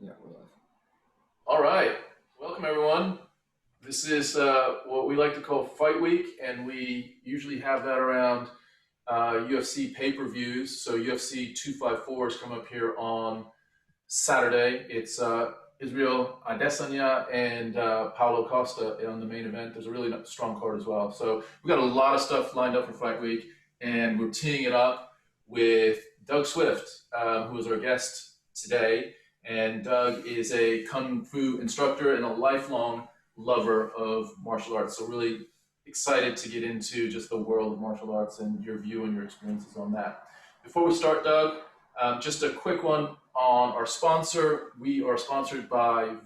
Yeah, we're live. All right, welcome everyone. This is what we like to call Fight Week, and we usually have that around UFC pay-per-views. So UFC 254 is coming up here on Saturday. It's Israel Adesanya and Paulo Costa on the main event. There's a really strong card as well. So we got a lot of stuff lined up for Fight Week, and we're teeing it up with Doug Swift, who is our guest today. And Doug is a Kung Fu instructor and a lifelong lover of martial arts. So really excited to get into just the world of martial arts and your view and your experiences on that. Before we start, Doug, just a quick one on our sponsor. We are sponsored by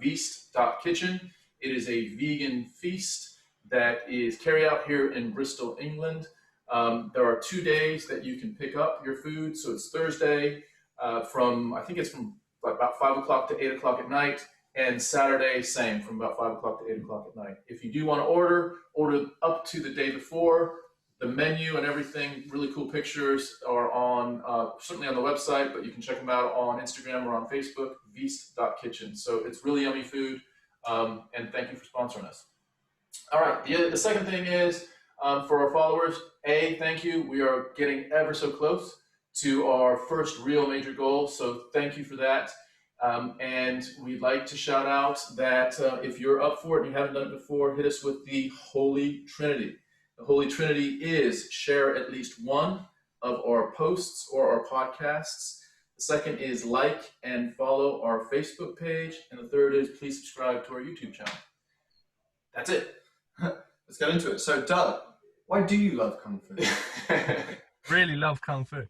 Kitchen. It is a vegan feast that is carried out here in Bristol, England. There are 2 days that you can pick up your food. So it's Thursday I think it's from about 5 o'clock to 8 o'clock at night, and Saturday, same, from about 5 o'clock to 8 o'clock at night. If you do want to order up to the day before. The menu and everything, really cool pictures are on, certainly on the website, but you can check them out on Instagram or on Facebook, Kitchen. So it's really yummy food, and thank you for sponsoring us. All right, the second thing is, for our followers, thank you. We are getting ever so close to our first real major goal, so thank you for that. And we'd like to shout out that if you're up for it and you haven't done it before, hit us with the Holy Trinity. The Holy Trinity is share at least one of our posts or our podcasts. The second is like and follow our Facebook page. And the third is please subscribe to our YouTube channel. That's it. Let's get into it. So, Doug, why do you love Kung Fu? Really love Kung Fu.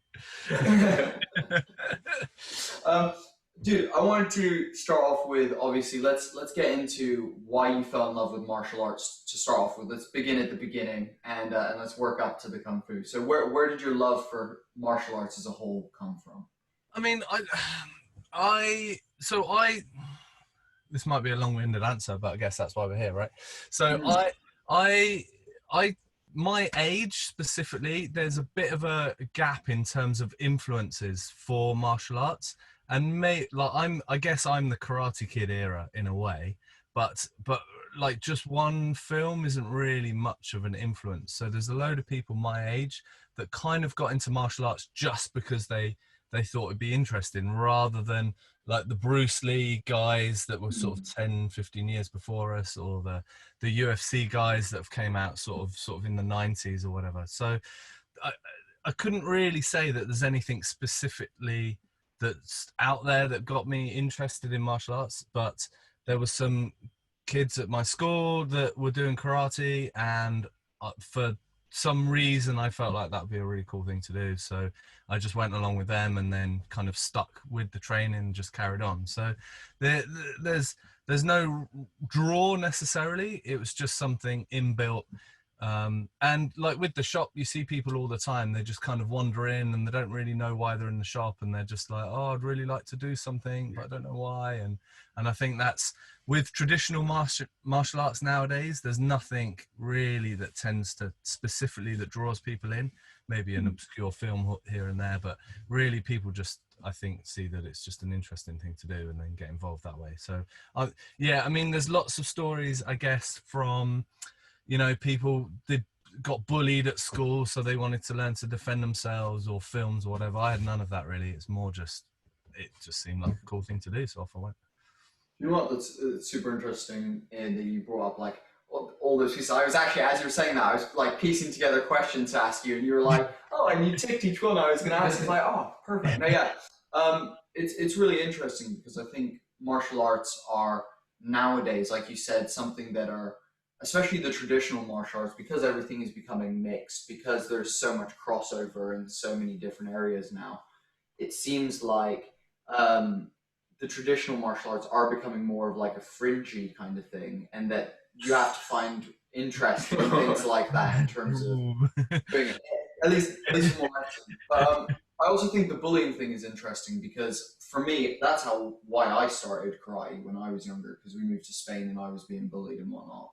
Dude, I wanted to start off with, obviously, let's get into why you fell in love with martial arts to start off with. Let's begin at the beginning and let's work up to the Kung Fu. So where did your love for martial arts as a whole come from? I mean, this might be a long-winded answer, but I guess that's why we're here, right? So my age specifically, there's a bit of a gap in terms of influences for martial arts. And I guess I'm the Karate Kid era in a way, but like just one film isn't really much of an influence. So there's a load of people my age that kind of got into martial arts just because they thought it'd be interesting, rather than like the Bruce Lee guys that were sort of 10, 15 years before us, or the UFC guys that have came out sort of in the 90s or whatever. So I couldn't really say that there's anything specifically that's out there that got me interested in martial arts, but there were some kids at my school that were doing karate, and for some reason I felt like that would be a really cool thing to do, so I just went along with them and then kind of stuck with the training and just carried on. So there's no draw necessarily, it was just something inbuilt. And like with the shop, you see people all the time, they just kind of wander in and they don't really know why they're in the shop, and they're just like, oh, I'd really like to do something, but I don't know why. And I think that's with traditional martial arts nowadays, there's nothing really that tends to specifically that draws people in, maybe an obscure film here and there, but really people just, I think, see that it's just an interesting thing to do and then get involved that way. So yeah, I mean, there's lots of stories, I guess, from, you know, people that got bullied at school, so they wanted to learn to defend themselves, or films or whatever. I had none of that really. It's more just, it just seemed like a cool thing to do, so off I went. You know what, that's super interesting that you brought up, like, all those pieces. I was actually, as you were saying that, I was like piecing together questions to ask you, and you were like, oh, and you ticked each one I was going to ask. It's like, oh, perfect. No, yeah. It's really interesting because I think martial arts are nowadays, like you said, something that are, especially the traditional martial arts, because everything is becoming mixed, because there's so much crossover in so many different areas now, it seems like the traditional martial arts are becoming more of like a fringy kind of thing, and that you have to find interest in things like that in terms of doing it, at least more action. But I also think the bullying thing is interesting, because for me, that's why I started karate when I was younger, because we moved to Spain and I was being bullied and whatnot.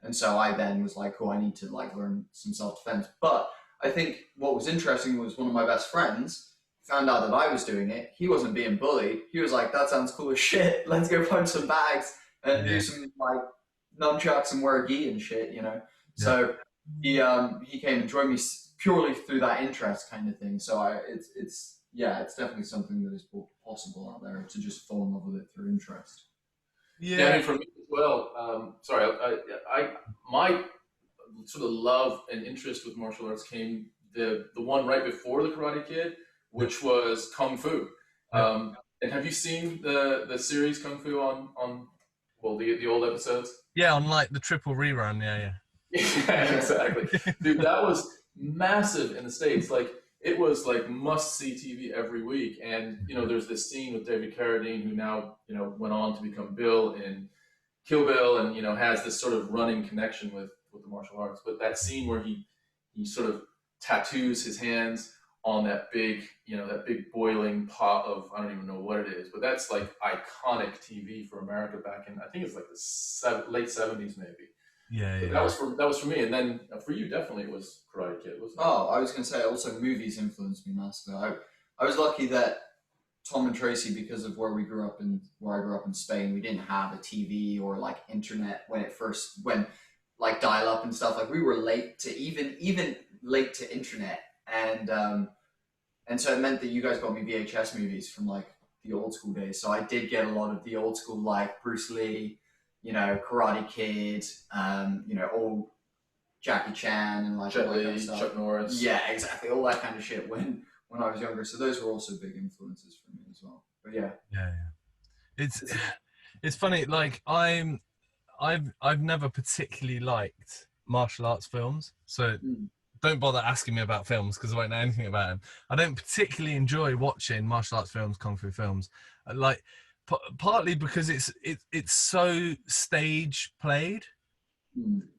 And so I then was like, oh, I need to like learn some self-defense. But I think what was interesting was one of my best friends found out that I was doing it, he wasn't being bullied. He was like, "That sounds cool as shit. Let's go punch some bags and do some like nunchucks and wear a gi and shit," you know. So he came and joined me purely through that interest kind of thing. So it's definitely something that is possible out there to just fall in love with it through interest. Yeah, I mean, for me as well. Sorry, my sort of love and interest with martial arts came the one right before the Karate Kid, which was Kung Fu. And have you seen the series Kung Fu on well the old episodes? Yeah, on like the triple rerun. Yeah. Yeah, exactly. Dude, that was massive in the States. Like, it was like must-see TV every week. And, you know, there's this scene with David Carradine, who now, you know, went on to become Bill in Kill Bill, and, you know, has this sort of running connection with the martial arts. But that scene where he sort of tattoos his hands on that big, you know, that big boiling pot of, I don't even know what it is, but that's like iconic TV for America back in, I think it's like the late 70s maybe. Yeah. That was for me, and then for you, definitely it was Karate Kid, wasn't it? Oh, I was going to say also movies influenced me massively. I was lucky that Tom and Tracy, because of where I grew up in Spain, we didn't have a TV or like internet when like dial up and stuff. Like we were late to even late to internet, and so it meant that you guys got me VHS movies from like the old school days. So I did get a lot of the old school, like Bruce Lee, you know, Karate Kid, you know, old Jackie Chan and like Jet all that kind Li, of stuff. Chuck Norris. Yeah, exactly, all that kind of shit when I was younger. So those were also big influences for me as well. But yeah. It's funny. Like I've never particularly liked martial arts films, so don't bother asking me about films because I won't know anything about them. I don't particularly enjoy watching martial arts films, kung fu films, like partly because it's so stage played.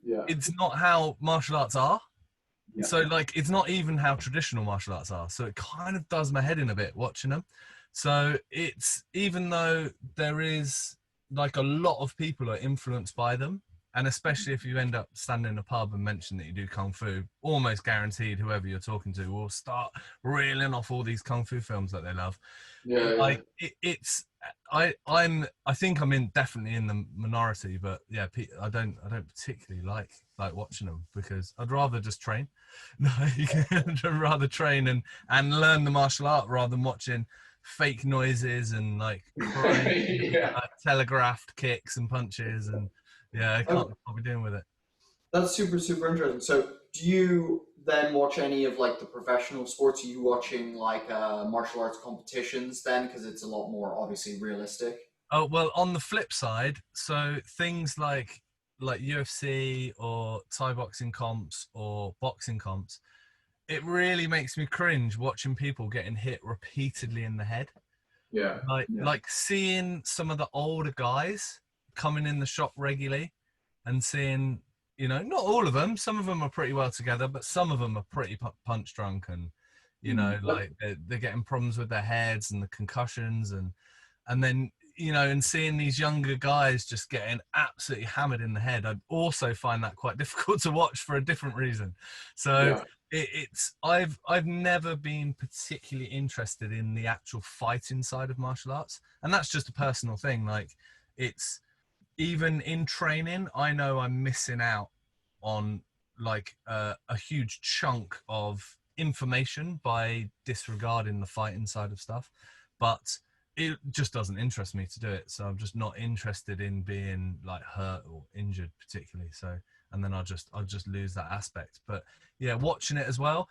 Yeah, it's not how martial arts are. Yeah. So like it's not even how traditional martial arts are. So it kind of does my head in a bit watching them. So it's, even though there is like a lot of people are influenced by them, and especially if you end up standing in a pub and mention that you do kung fu, almost guaranteed whoever you're talking to will start reeling off all these kung fu films that they love. Like I think I'm definitely in the minority, but yeah, I don't particularly like watching them because I'd rather just train. No, I'd rather train and learn the martial art rather than watching fake noises and like crying, telegraphed kicks and punches, and I can't be doing with it. That's super interesting. So do you then watch any of like the professional sports? Are you watching like martial arts competitions then, because it's a lot more obviously realistic? Oh well, on the flip side, so things like UFC or Thai boxing comps or boxing comps, it really makes me cringe watching people getting hit repeatedly in the head. Like seeing some of the older guys coming in the shop regularly and seeing, you know, not all of them, some of them are pretty well together, but some of them are pretty punch drunk, and you know, like they're getting problems with their heads and the concussions, and then, you know, and seeing these younger guys just getting absolutely hammered in the head, I also find that quite difficult to watch for a different reason. So I've never been particularly interested in the actual fighting side of martial arts, and that's just a personal thing. Like, it's, even in training, I know I'm missing out on like a huge chunk of information by disregarding the fighting side of stuff, but it just doesn't interest me to do it. So I'm just not interested in being like hurt or injured particularly. So, and then I'll just lose that aspect. But yeah, watching it as well,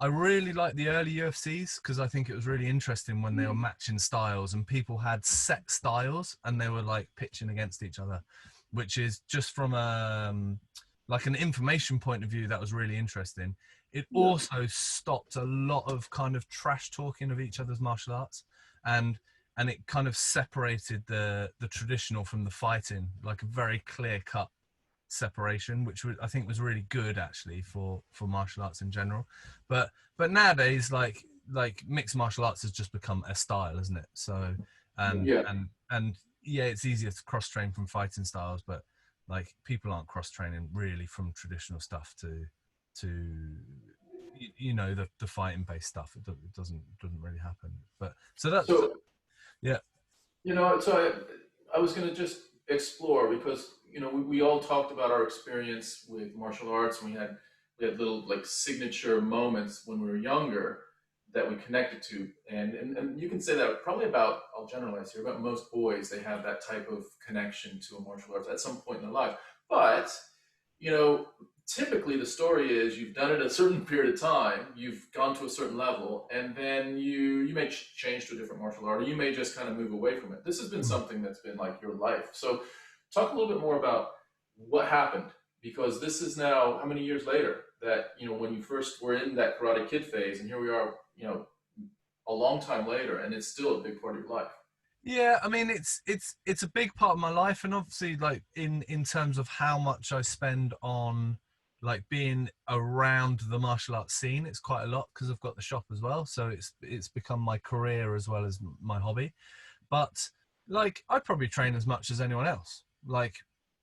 I really like the early UFCs because I think it was really interesting when they were matching styles and people had set styles and they were like pitching against each other, which is just from like an information point of view, that was really interesting. It also stopped a lot of kind of trash talking of each other's martial arts, and it kind of separated the traditional from the fighting, like a very clear cut separation, which I think was really good actually for martial arts in general. But nowadays, like mixed martial arts has just become a style, isn't it? So and it's easier to cross train from fighting styles, but like people aren't cross training really from traditional stuff to you know, the fighting based stuff. It doesn't really happen. But so that's So, yeah. you know, so I was going to just explore because, you know, we all talked about our experience with martial arts, and we had little like signature moments when we were younger that we connected to. And you can say that probably about, I'll generalize here, about most boys, they have that type of connection to a martial arts at some point in their life. But, you know, typically the story is you've done it a certain period of time, you've gone to a certain level, and then you may change to a different martial art, or you may just kind of move away from it. This has been something that's been like your life. So talk a little bit more about what happened, because this is now how many years later that, you know, when you first were in that Karate Kid phase, and here we are, you know, a long time later, and it's still a big part of your life. Yeah, I mean, it's a big part of my life, and obviously, like in terms of how much I spend on like being around the martial arts scene, it's quite a lot because I've got the shop as well. So it's become my career as well as my hobby. But like, I probably train as much as anyone else. Like,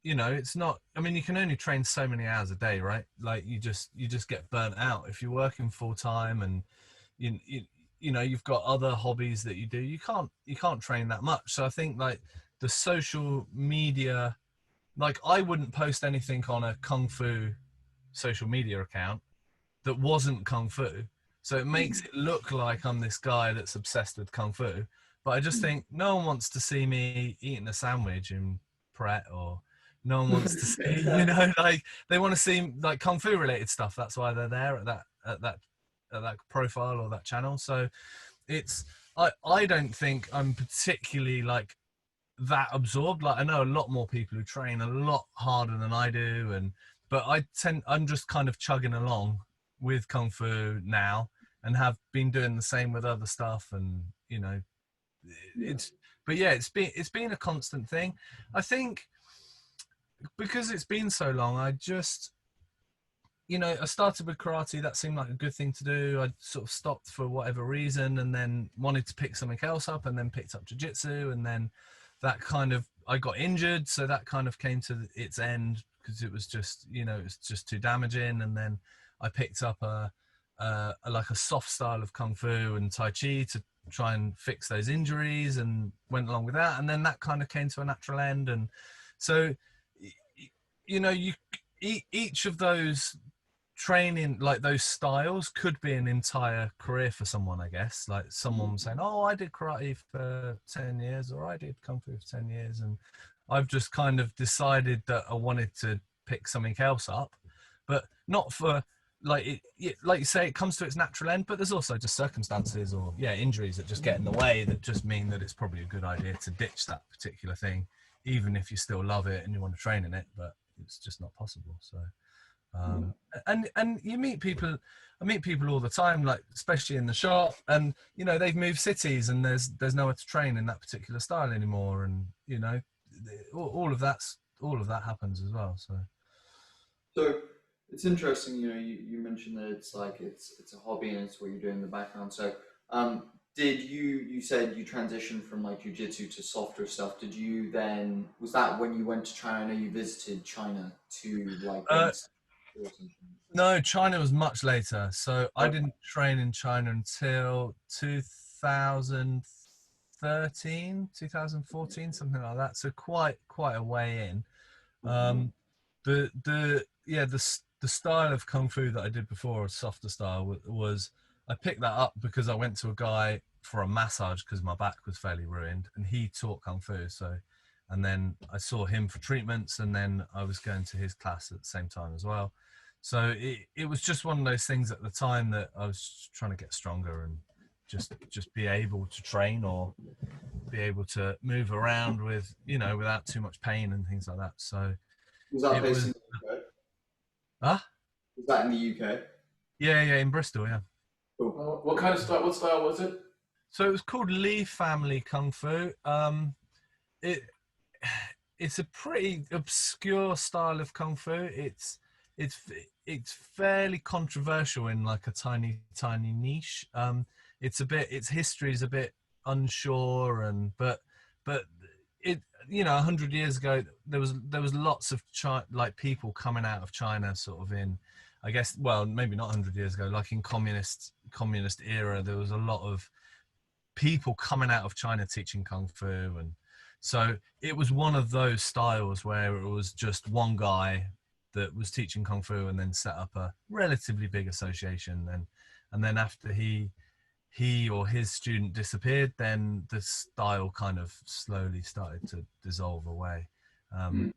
you know, it's not. I mean, you can only train so many hours a day, right? Like, you just get burnt out if you're working full time, and you you know, you've got other hobbies that you do. You can't train that much. So I think like the social media, like I wouldn't post anything on a kung fu social media account that wasn't kung fu. So it makes it look like I'm this guy that's obsessed with kung fu. But I just think no one wants to see me eating a sandwich in Pret, or no one wants to see, you know, like they want to see like kung fu related stuff. That's why they're there at that profile or that channel. So it's I don't think I'm particularly like that absorbed. Like I know a lot more people who train a lot harder than I do, and but I'm just kind of chugging along with kung fu now, and have been doing the same with other stuff. And you know, it's but yeah, it's been a constant thing. I think because it's been so long, I just, you know, I started with karate. That seemed like a good thing to do. I sort of stopped for whatever reason, and then wanted to pick something else up, and then picked up jiu-jitsu, and then that kind of, I got injured, so that kind of came to its end because it was just, you know, it was just too damaging. And then I picked up a like a soft style of kung fu and tai chi to try and fix those injuries, and went along with that. And then that kind of came to a natural end. And so, you know, each of those training, like those styles, could be an entire career for someone, I guess. Like someone saying, oh, I did karate for 10 years, or I did kung fu for 10 years, and I've just kind of decided that I wanted to pick something else up, but not for like like you say, it comes to its natural end. But there's also just circumstances or injuries that just get in the way, that just mean that it's probably a good idea to ditch that particular thing, even if you still love it and you want to train in it, but it's just not possible. So and you meet people, I meet people all the time, like especially in the shop, and you know, they've moved cities and there's nowhere to train in that particular style anymore, and you know, all of that happens as well. So it's interesting, you know, you mentioned that it's like it's a hobby and it's what you do in the background. So did you said you transitioned from like jiu-jitsu to softer stuff. Did you then, was that when you went to China? I know you visited China to like No, China was much later. So I Okay. didn't train in China until 2014, something like that. So quite a way in. The style of kung fu that I did before, a softer style, was I picked that up because I went to a guy for a massage because my back was fairly ruined, and he taught kung fu. So, and then I saw him for treatments, and then I was going to his class at the same time as well. So it was just one of those things at the time that I was trying to get stronger and just be able to train, or be able to move around with, you know, without too much pain and things like that. So Was that it based was in the UK? ah Was that in the UK? yeah, in Bristol, yeah. Cool. What kind of style? What style was it? So it was called Lee Family Kung Fu. It it's a pretty obscure style of kung fu. It's it's fairly controversial in like a tiny niche. Its history is a bit unsure, and but it, you know, 100 years ago there was lots of like people coming out of China sort of in I guess, well, maybe not 100 years ago, like in communist era, there was a lot of people coming out of China teaching kung fu, and so it was one of those styles where it was just one guy that was teaching kung fu and then set up a relatively big association, and then after he or his student disappeared, then the style kind of slowly started to dissolve away. And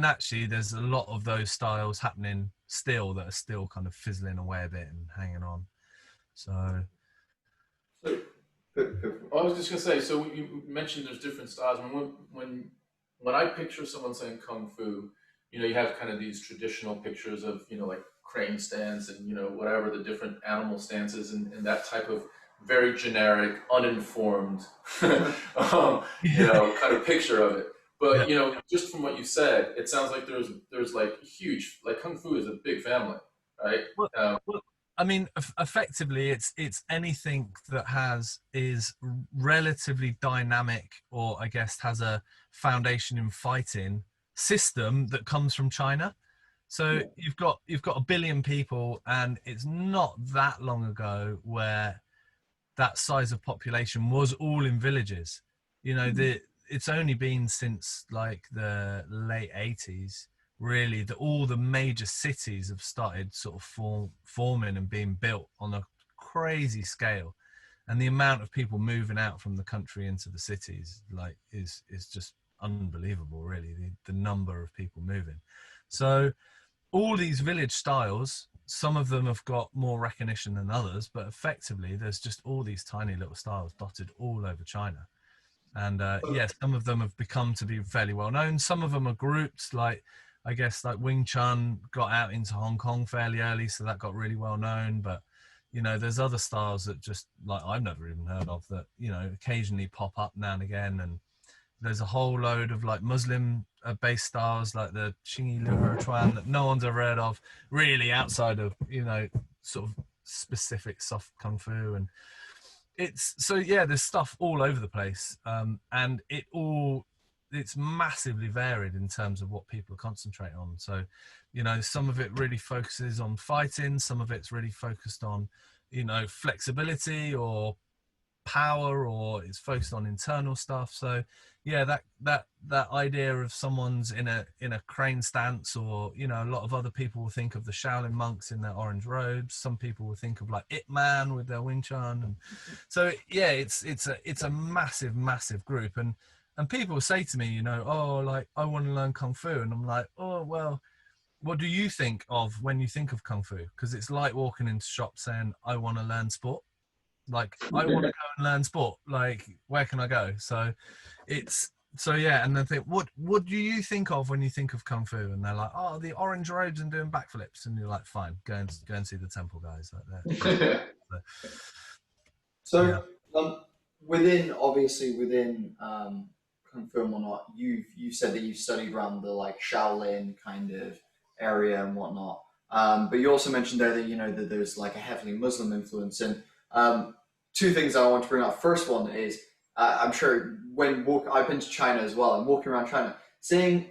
actually there's a lot of those styles happening still that are still kind of fizzling away a bit and hanging on. So I was just gonna say, so you mentioned there's different styles. When I picture someone saying kung fu, you have kind of these traditional pictures of, like crane stance and, whatever the different animal stances and that type of very generic, uninformed, kind of picture of it. But, just from what you said, it sounds like there's like huge, like kung fu is a big family, right? well, I mean, effectively, it's anything that is relatively dynamic, or I guess has a foundation in fighting system that comes from China. So you've got 1 billion people, and it's not that long ago where that size of population was all in villages. It's only been since like the late 80s really that all the major cities have started sort of forming and being built on a crazy scale, and the amount of people moving out from the country into the cities like is just unbelievable, really, the number of people moving. So all these village styles, some of them have got more recognition than others, but effectively there's just all these tiny little styles dotted all over China. And some of them have become to be fairly well known. Some of them are grouped, like I guess like Wing Chun got out into Hong Kong fairly early, so that got really well known. But there's other styles that just like I've never even heard of that occasionally pop up now and again. And there's a whole load of like Muslim based styles like the Qingyi Liu Chuan that no one's ever heard of really outside of sort of specific soft kung fu. And there's stuff all over the place, and it's massively varied in terms of what people concentrate on. So some of it really focuses on fighting, some of it's really focused on flexibility or power, or it's focused on internal stuff. So that idea of someone's in a crane stance, or a lot of other people will think of the Shaolin monks in their orange robes. Some people will think of like Ip Man with their Wing Chun. And so it's a massive group. And people say to me, oh, like I want to learn kung fu, and I'm like, oh well, what do you think of when you think of kung fu? Because it's like walking into shops saying I want to learn sport. Like I want to go and learn sport, like where can I go? So and then think, what do you think of when you think of kung fu? And they're like, oh, the orange robes and doing backflips. And you're like, fine, go and see the temple guys like that. Within kung fu and whatnot, you said that you studied around the like Shaolin kind of area and whatnot, but you also mentioned there that that there's like a heavily Muslim influence. And two things I want to bring up. First one is I'm sure I've been to China as well, and walking around China, seeing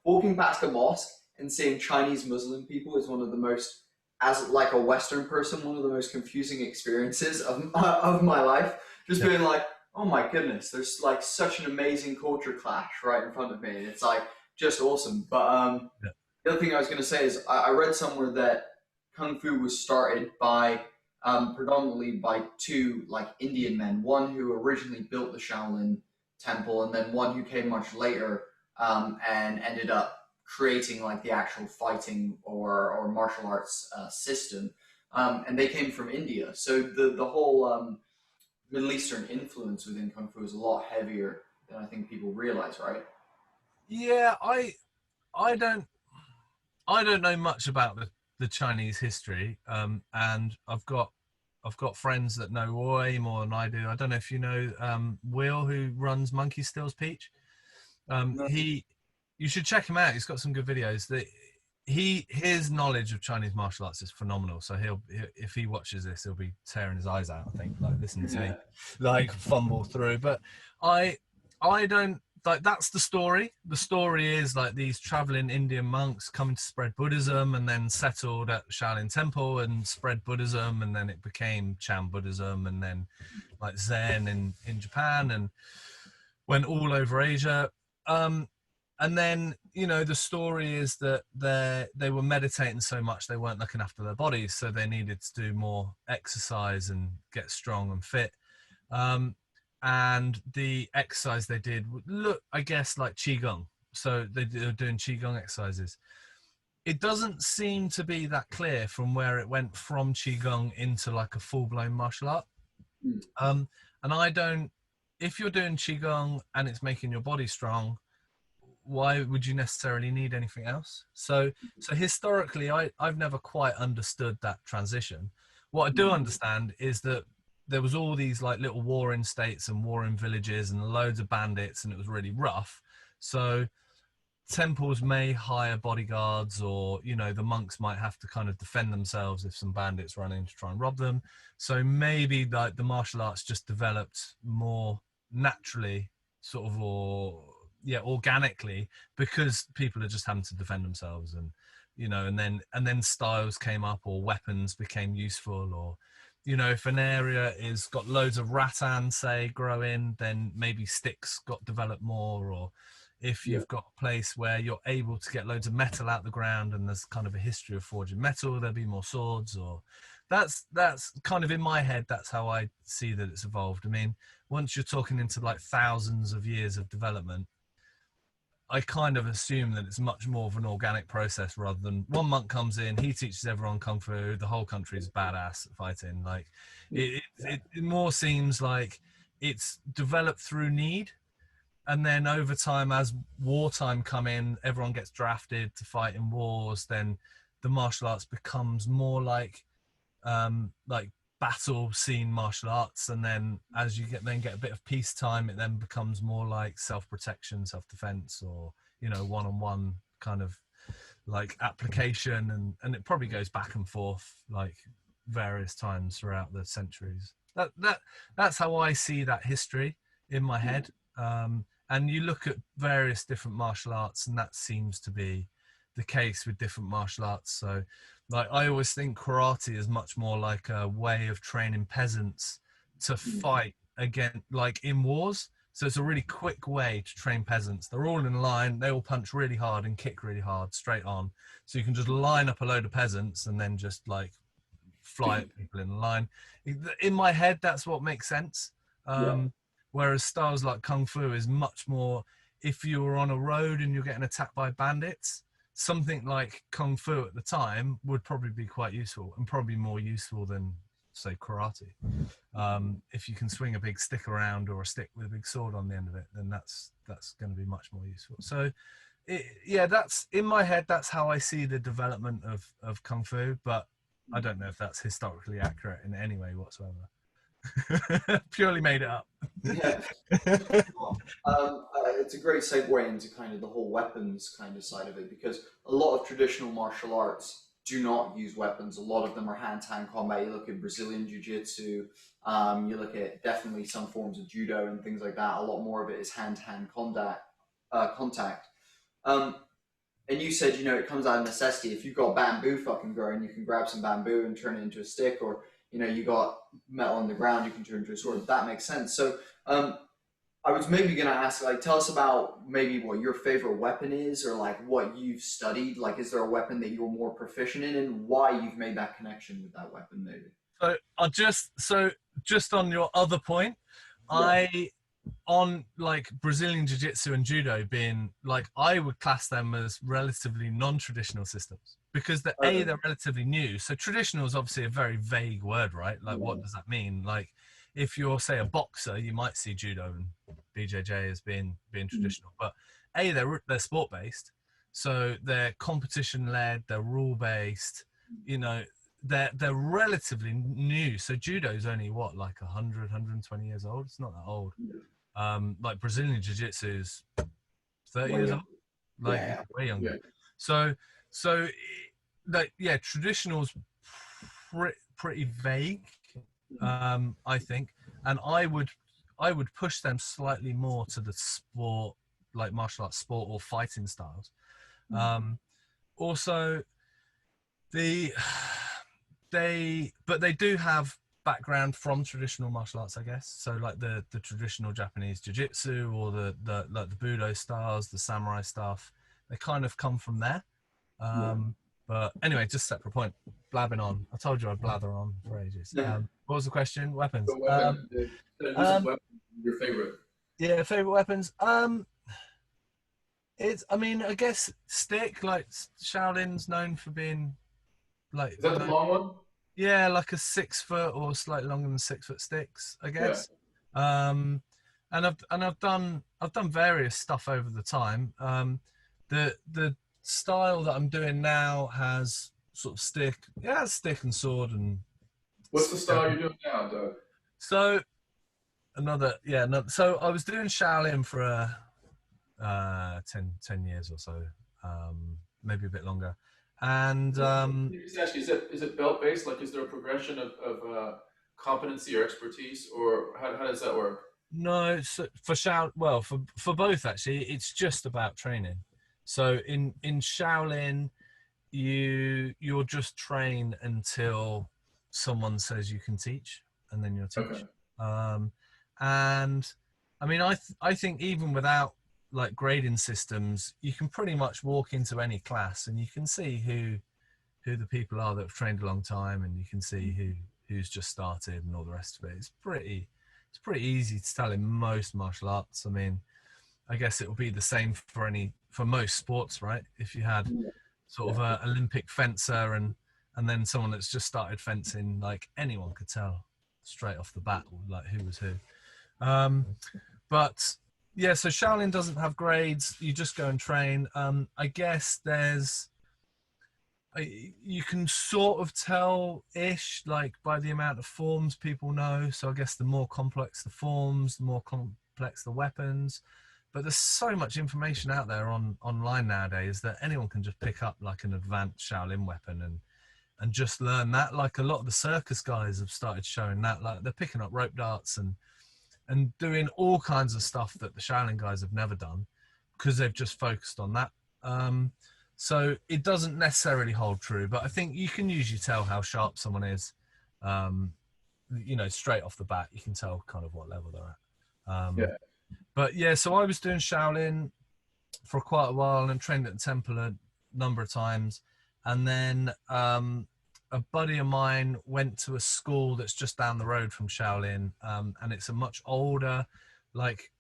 walking past a mosque and seeing Chinese Muslim people is one of the most, as like a Western person, one of the most confusing experiences of my life. Just being like, oh my goodness, there's like such an amazing culture clash right in front of me. It's like just awesome. But the other thing I was going to say is I read somewhere that kung fu was started by predominantly by two like Indian men, one who originally built the Shaolin temple, and then one who came much later and ended up creating like the actual fighting or martial arts system, and they came from India. So the whole Middle Eastern influence within kung fu is a lot heavier than I think people realize, right? Yeah, I don't know much about the Chinese history, and I've got friends that know way more than I do. I don't know if you know Will, who runs Monkey Stills Peach. No. You should check him out. He's got some good videos. His knowledge of Chinese martial arts is phenomenal. So if he watches this, he'll be tearing his eyes out, I think, like listening to me like fumble through. But I don't like that's the story. The story is like these traveling Indian monks coming to spread Buddhism, and then settled at Shaolin Temple and spread Buddhism, and then it became Chan Buddhism, and then like Zen in Japan, and went all over Asia. And then, you know, the story is that they were meditating so much they weren't looking after their bodies, so they needed to do more exercise and get strong and fit. And the exercise they did would look, I guess, like qigong. So they were doing qigong exercises. It doesn't seem to be that clear from where it went from qigong into like a full-blown martial art. And I don't. If you're doing qigong and it's making your body strong, why would you necessarily need anything else? So historically, I've never quite understood that transition. What I do understand is that there was all these like little warring states and warring villages and loads of bandits, and it was really rough. So temples may hire bodyguards, or, you know, the monks might have to kind of defend themselves if some bandits run in to try and rob them. So maybe like the martial arts just developed more naturally, sort of, or organically, because people are just having to defend themselves, and, you know, and then styles came up, or weapons became useful, or, you know, if an area is got loads of rattan, say, growing, then maybe sticks got developed more. Or if you've got a place where you're able to get loads of metal out the ground and there's kind of a history of forging metal, there'll be more swords. Or that's kind of, in my head, that's how I see that it's evolved. I mean, once you're talking into like thousands of years of development, I kind of assume that it's much more of an organic process, rather than one monk comes in, he teaches everyone kung fu, the whole country is badass at fighting. Like it more seems like it's developed through need, and then over time, as wartime come in, everyone gets drafted to fight in wars, then the martial arts becomes more like battle scene martial arts, and then as you get a bit of peacetime, it then becomes more like self-protection, self-defense, or, you know, one-on-one kind of like application, and it probably goes back and forth like various times throughout the centuries. That's how I see that history in my head. And you look at various different martial arts, and that seems to be the case with different martial arts. So like I always think karate is much more like a way of training peasants to fight again, like in wars. So it's a really quick way to train peasants. They're all in line, they all punch really hard and kick really hard straight on. So you can just line up a load of peasants and then just like fly at people in the line. In my head, that's what makes sense. Whereas styles like kung fu is much more, if you were on a road and you're getting attacked by bandits, something like kung fu at the time would probably be quite useful, and probably more useful than, say, karate. If you can swing a big stick around, or a stick with a big sword on the end of it, then that's going to be much more useful. So that's, in my head, that's how I see the development of kung fu, but I don't know if that's historically accurate in any way whatsoever. Purely made it up. Yeah. It's a great segue into kind of the whole weapons kind of side of it, because a lot of traditional martial arts do not use weapons. A lot of them are hand-to-hand combat. You look at Brazilian Jiu-Jitsu, you look at definitely some forms of judo and things like that. A lot more of it is hand-to-hand contact. And you said, you know, it comes out of necessity. If you've got bamboo fucking growing, you can grab some bamboo and turn it into a stick, or, you know, you got metal on the ground, you can turn it into a sword. That makes sense. So I was maybe going to ask, like, tell us about maybe what your favorite weapon is, or like what you've studied. Like, is there a weapon that you're more proficient in, and why you've made that connection with that weapon, maybe? So just on your other point, on like Brazilian Jiu-Jitsu and Judo being like, I would class them as relatively non-traditional systems, because they're relatively new. So traditional is obviously a very vague word, right? Like, what does that mean? Like, if you're, say, a boxer, you might see Judo and BJJ as being traditional, but they're sport-based, so they're competition-led, they're rule-based, you know, they're relatively new. So Judo is only what, like 120 years old? It's not that old. Like Brazilian Jiu-Jitsu is 30 years old, like way younger. So like, traditional's pretty vague, I think, and I would push them slightly more to the sport like martial arts sport or fighting styles. Also, they do have background from traditional martial arts, I guess. So like the traditional Japanese jiu-jitsu or the like the Budo styles, the samurai stuff, they kind of come from there. But anyway, just separate point. Blabbing on. I told you I'd blather on for ages. What was the question? Weapons. The weapon, weapon, your favorite? Yeah, favorite weapons. I mean, I guess stick. Like Shaolin's known for being like. Is that the long one? Yeah, like a 6 foot or slightly longer than 6 foot sticks, I guess. Yeah. And I've done various stuff over the time. The style that I'm doing now has sort of stick and sword. And what's the style you're doing now, Doug? So so I was doing Shaolin for 10 years or so, maybe a bit longer. And just ask you, is it belt based? Like, is there a progression of competency or expertise, or how does that work? No, so for both actually, it's just about training. So in Shaolin, you'll just train until someone says you can teach, and then you'll teach. Okay. And I mean, I think even without like grading systems, you can pretty much walk into any class and you can see who the people are that have trained a long time, and you can see who's just started and all the rest of it. It's pretty easy to tell in most martial arts. I mean, I guess it will be the same for most sports, right? If you had sort of an Olympic fencer and then someone that's just started fencing, like anyone could tell straight off the bat like who was who. But yeah, so Shaolin doesn't have grades. You just go and train. I guess you can sort of tell-ish, like by the amount of forms people know. So I guess the more complex the forms, the more complex the weapons. But there's so much information out there online nowadays that anyone can just pick up like an advanced Shaolin weapon and just learn that. Like a lot of the circus guys have started showing that. Like they're picking up rope darts and doing all kinds of stuff that the Shaolin guys have never done because they've just focused on that. So it doesn't necessarily hold true, but I think you can usually tell how sharp someone is. Straight off the bat, you can tell kind of what level they're at. But yeah, so I was doing Shaolin for quite a while and trained at the temple a number of times. And then a buddy of mine went to a school that's just down the road from Shaolin, and it's a much older, like,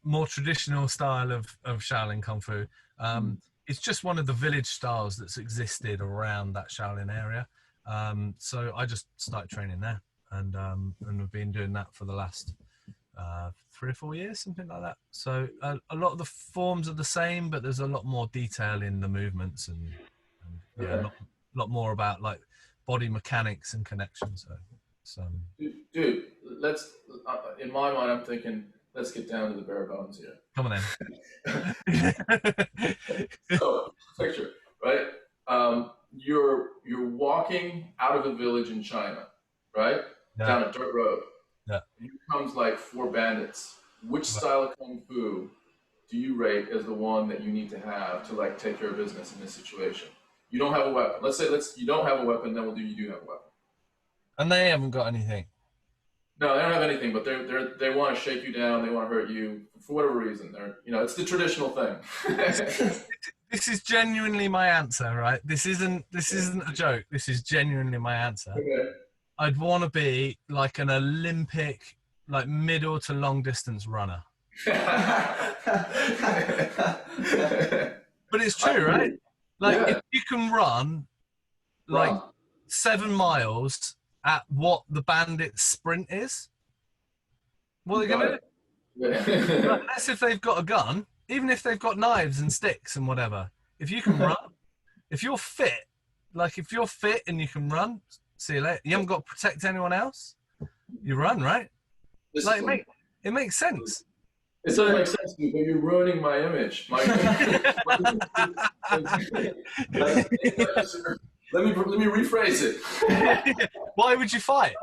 more traditional style of Shaolin Kung Fu. It's just one of the village styles that's existed around that Shaolin area. So I just started training there, and I've been doing that for the last 3 or 4 years, something like that. So a lot of the forms are the same, but there's a lot more detail in the movements and a lot more about like body mechanics and connections. So dude, let's in my mind, I'm thinking, let's get down to the bare bones here. Come on in. So picture, right? You're walking out of a village in China, right? Yeah. Down a dirt road. Yeah. Here comes like 4 bandits. Which style of kung fu do you rate as the one that you need to have to like take care of business in this situation? You don't have a weapon. Let's say you don't have a weapon, then you do have a weapon. And they haven't got anything. No, they don't have anything, but they want to shake you down. They want to hurt you for whatever reason. It's the traditional thing. This is genuinely my answer, right? This isn't a joke. This is genuinely my answer. Okay. I'd want to be like an Olympic, like middle to long distance runner. But it's true, right? Like if you can run like 7 miles at what the bandit sprint is, what are they going to do? Unless if they've got a gun, even if they've got knives and sticks and whatever. If you can run, if you're fit and you can run, see you later. You haven't got to protect anyone else. You run, right? Like it makes sense. It doesn't make sense to me, but you're ruining my image. Let me rephrase it. Why would you fight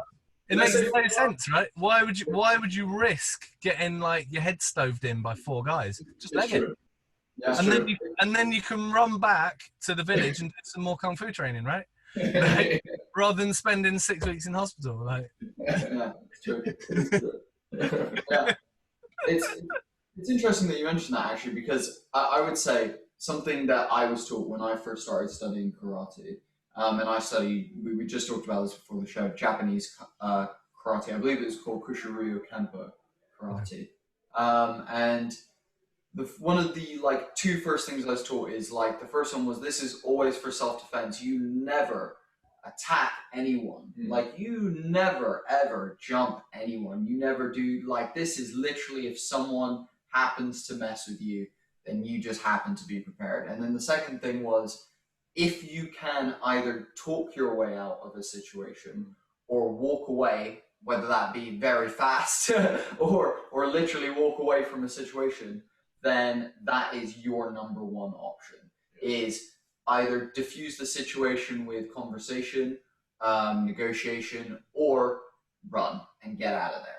It makes no sense, right? Why would you risk getting like your head stoved in by 4 guys? Just leg it. Yeah. And then you can run back to the village and do some more kung fu training, right? Like, rather than spending 6 weeks in hospital, like. Yeah, it's true. It's true. Yeah, it's interesting that you mentioned that actually, because I would say something that I was taught when I first started studying karate, and I studied. We just talked about this before the show. Japanese karate. I believe it was called Kushinryu Kenpo karate, and one of the like 2 first things I was taught is like the first one was this is always for self-defense. You never attack anyone. Like you never ever jump anyone. You never do like this is literally if someone happens to mess with you, then you just happen to be prepared. And then the second thing was if you can either talk your way out of a situation or walk away, whether that be very fast or literally walk away from a situation, then that is your number 1 option, is either diffuse the situation with conversation, negotiation, or run and get out of there.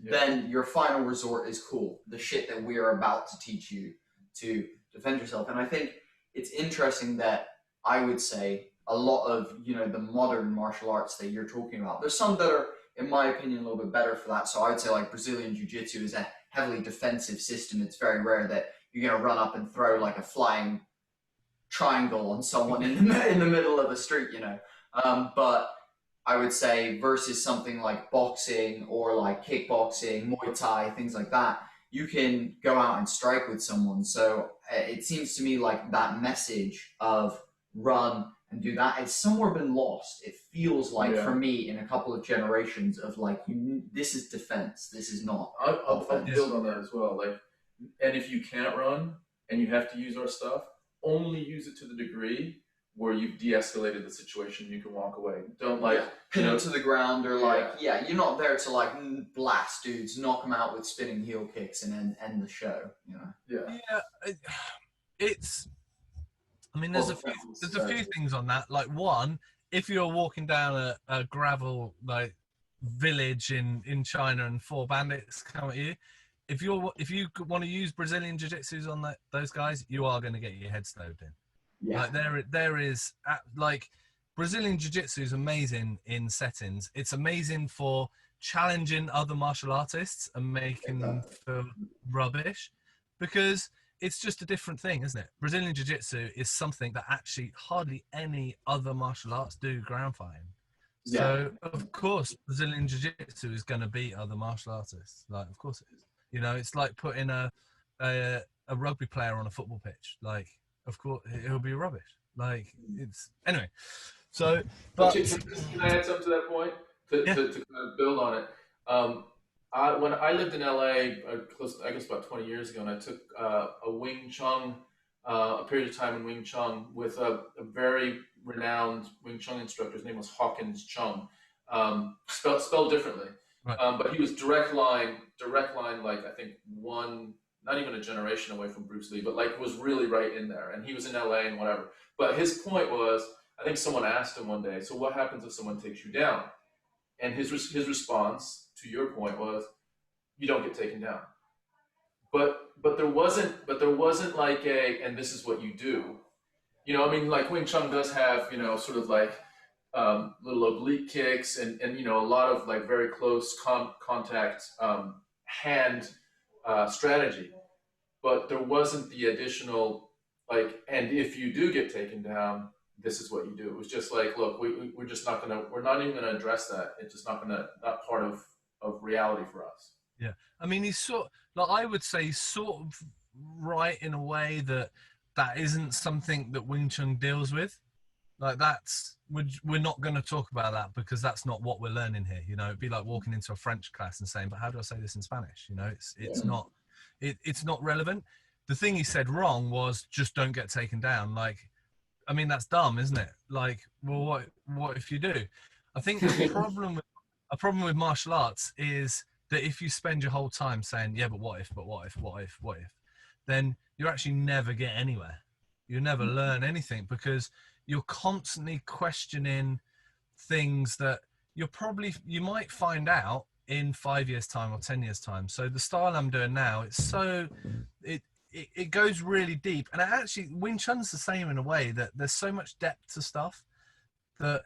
Yeah. Then your final resort is cool, the shit that we are about to teach you to defend yourself. And I think it's interesting that I would say a lot of, you know, the modern martial arts that you're talking about, there's some that are, in my opinion, a little bit better for that. So I would say like Brazilian Jiu-Jitsu is a heavily defensive system. It's very rare that you're going to run up and throw like a flying triangle on someone in the middle of a street, you know. But I would say versus something like boxing or like kickboxing, Muay Thai, things like that, you can go out and strike with someone. So it seems to me like that message of run and do that, it's somewhere been lost. It feels like for me in a couple of generations of like, this is defense, this is not. I'll build on that as well. Like, and if you can't run and you have to use our stuff, only use it to the degree where you've de-escalated the situation. You can walk away. Don't like pin it to the ground or like you're not there to like blast dudes, knock them out with spinning heel kicks and then end the show. You know. Yeah. It's. I mean, there's a few things on that. Like one, if you're walking down a gravel like village in China and 4 bandits come at you, if you want to use Brazilian jiu-jitsu on those guys, you are going to get your head stoved in. Yeah. Like there is like Brazilian jiu-jitsu is amazing in settings. It's amazing for challenging other martial artists and making them feel rubbish, because it's just a different thing, isn't it? Brazilian jiu-jitsu is something that actually hardly any other martial arts do ground fighting. Yeah. So of course Brazilian jiu-jitsu is going to beat other martial artists. Like, of course it is. You know, it's like putting a rugby player on a football pitch. Like, of course it'll be rubbish. Like, it's anyway. So, but can I add something to that point to kind of build on it? When I lived in LA, I guess about 20 years ago, and I took a Wing Chun, a period of time in Wing Chun with a very renowned Wing Chun instructor. His name was Hawkins Chung, spelled differently. Right. But he was direct line, like I think not even a generation away from Bruce Lee, but like was really right in there. And he was in LA and whatever. But his point was, I think someone asked him one day, so what happens if someone takes you down? And his response to your point was, you don't get taken down. But there wasn't like and this is what you do. You know, I mean, like Wing Chun does have, you know, sort of like little oblique kicks and you know, a lot of like very close contact hand strategy. But there wasn't the additional like, and if you do get taken down, this is what you do. It was just like, look, we're just not we're not even gonna address that. It's just not part of reality for us. Yeah, I mean, I would say he's sort of right in a way that isn't something that Wing Chun deals with. Like we're not going to talk about that because that's not what we're learning here. You know, it'd be like walking into a French class and saying, but how do I say this in Spanish? You know, it's not relevant. The thing he said wrong was just don't get taken down. Like, I mean, that's dumb, isn't it? Like, well, what if you do? I think a problem with martial arts is that if you spend your whole time saying, yeah, but what if, then you actually never get anywhere. You never learn anything because you're constantly questioning things that, you might find out in 5 years time or 10 years time. So the style I'm doing now, it goes really deep, and it actually, Wing Chun's the same in a way that there's so much depth to stuff that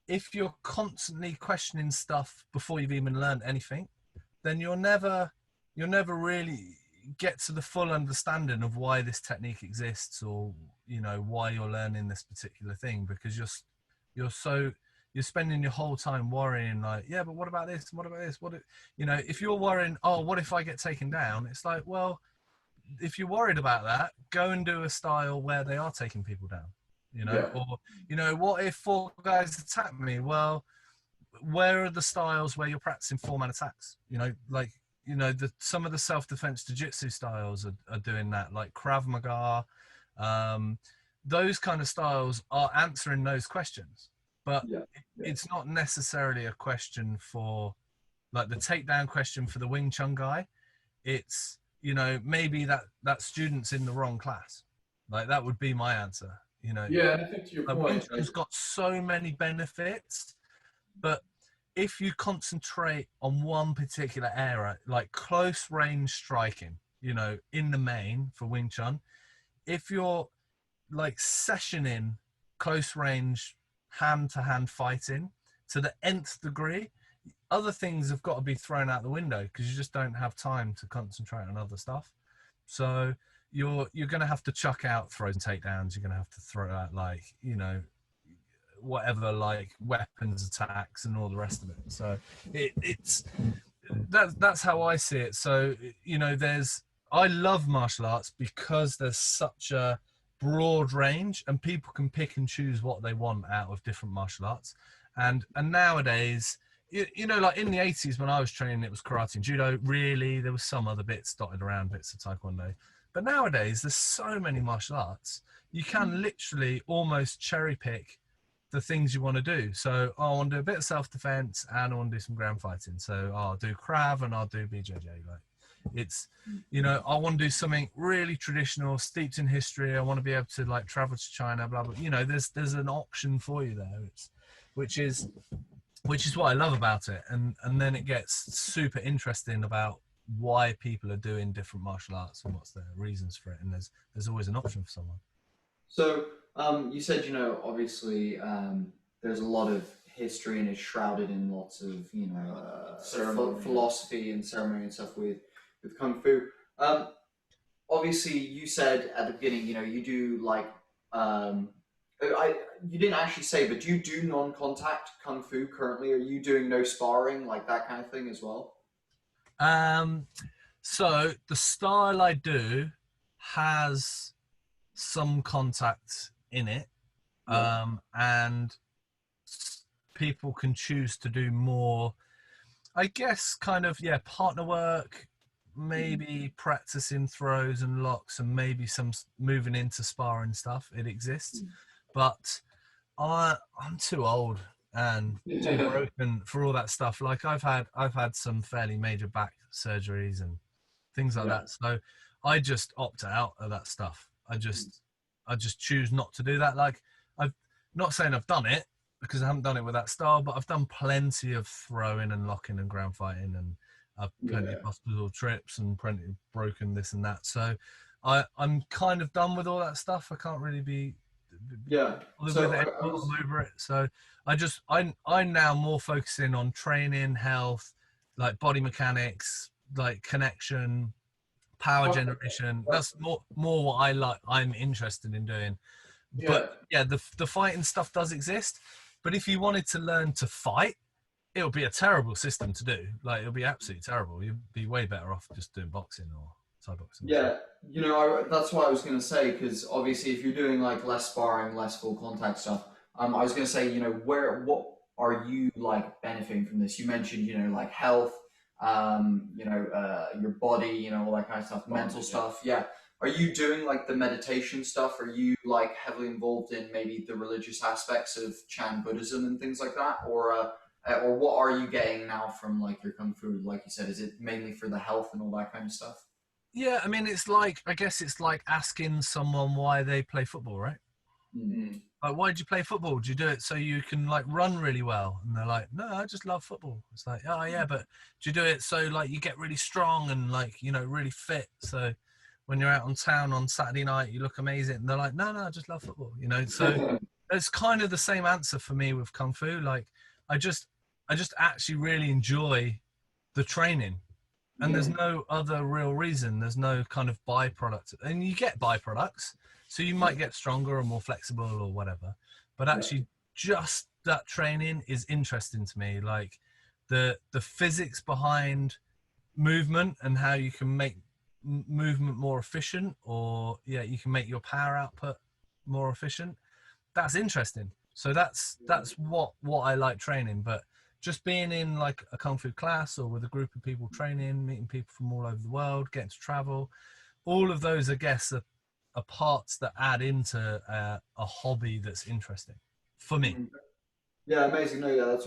if you're constantly questioning stuff before you've even learned anything, then you'll never really get to the full understanding of why this technique exists, or why you're learning this particular thing, because you're spending your whole time worrying, like, yeah, but what about this, what about this, if you're worrying, oh, what if I get taken down, it's like, well, if you're worried about that, go and do a style where they are taking people down, or what if 4 guys attack me? Well, where are the styles where you're practicing 4-man attacks? Some of the self-defense jiu-jitsu styles are doing that, like Krav Maga. Those kind of styles are answering those questions, but it's not necessarily a question for, like, the takedown question for the Wing Chun guy. It's, maybe that student's in the wrong class. Like, that would be my answer. Yeah, and I think to your point, Wing Chun's got so many benefits, but if you concentrate on one particular area, like close range striking, in the main for Wing Chun, if you're like sessioning close range hand-to-hand fighting to the nth degree, other things have got to be thrown out the window, because you just don't have time to concentrate on other stuff. So you're going to have to chuck out throws and takedowns. You're going to have to throw out, like, whatever, like weapons attacks and all the rest of it. So that's how I see it. So I love martial arts because there's such a broad range, and people can pick and choose what they want out of different martial arts. And nowadays, like in the 80s when I was training, it was karate and judo. Really, there was some other bits dotted around, bits of taekwondo. But nowadays, there's so many martial arts. You can literally almost cherry pick the things you want to do. So I want to do a bit of self-defense and I want to do some ground fighting. So I'll do Krav and I'll do BJJ. Like, it's, I want to do something really traditional, steeped in history. I want to be able to, like, travel to China, blah, blah. There's an option for you there. Which is what I love about it. And then it gets super interesting about why people are doing different martial arts and what's their reasons for it. And there's always an option for someone. So you said, obviously there's a lot of history and it's shrouded in lots of, philosophy and ceremony and stuff with Kung Fu. Obviously, you said at the beginning, you do like, you didn't actually say, but do you do non-contact Kung Fu currently? Are you doing no sparring, like that kind of thing as well? So the style I do has some contact in it, and people can choose to do more, I guess, kind of, partner work, maybe practicing throws and locks, and maybe some moving into sparring stuff. It exists, but I'm too old and too broken for all that stuff. Like, I've had some fairly major back surgeries and things like that, so I just opt out of that stuff. I just choose not to do that. Like, I'm not saying I've done it, because I haven't done it with that style, but I've done plenty of throwing and locking and ground fighting, and I've plenty of hospital trips and plenty of broken this and that. So I'm kind of done with all that stuff. I can't really be so I'm over it. So I'm now more focusing on training, health, like body mechanics, like connection, power generation. That's more what I like. I'm interested in doing. But the fighting stuff does exist. But if you wanted to learn to fight, it would be a terrible system to do. Like, it would be absolutely terrible. You'd be way better off just doing boxing or Thai boxing. Yeah, that's what I was going to say, because obviously if you're doing like less sparring, less full contact stuff, I was going to say, what are you like benefiting from this? You mentioned, like health, your body, all that kind of stuff, mental stuff. Yeah. Are you doing like the meditation stuff? Are you like heavily involved in maybe the religious aspects of Chan Buddhism and things like that? Or what are you getting now from like your Kung Fu? Like you said, is it mainly for the health and all that kind of stuff? Yeah, I mean, I guess it's like asking someone why they play football, right? Mm-hmm. like, why did you play football? Do you do it so you can like run really well? And they're like, no, I just love football. It's like, oh yeah, but do you do it so like you get really strong and like, you know, really fit? So when you're out on town on Saturday night, you look amazing. And they're like, no, I just love football, you know? So it's kind of the same answer for me with Kung Fu. Like, I just actually really enjoy the training. And there's no other real reason. There's no kind of byproduct. And you get byproducts. So you might get stronger or more flexible or whatever. But actually just that training is interesting to me. Like the physics behind movement and how you can make movement more efficient, or you can make your power output more efficient. That's interesting. So that's what I like training. But just being in like a Kung Fu class or with a group of people training, meeting people from all over the world, getting to travel, all of those, I guess, are parts that add into a hobby that's interesting for me. Yeah, amazing. No, yeah, that's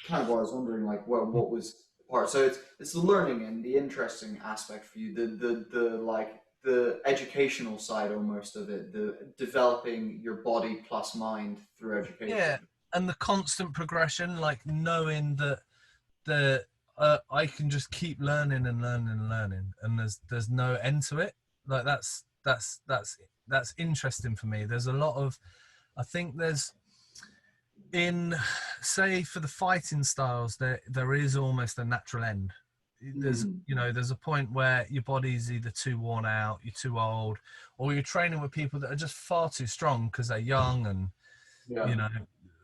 kind of what I was wondering. Like, what was the part? So it's the learning and the interesting aspect for you. The like the educational side almost of it. The developing your body plus mind through education. Yeah, and the constant progression, like knowing that I can just keep learning and learning and learning, and there's no end to it. Like that's interesting for me. There's a lot of, I think there's, in say for the fighting styles, there is almost a natural end. There's there's a point where your body's either too worn out, you're too old, or you're training with people that are just far too strong because they're young and you know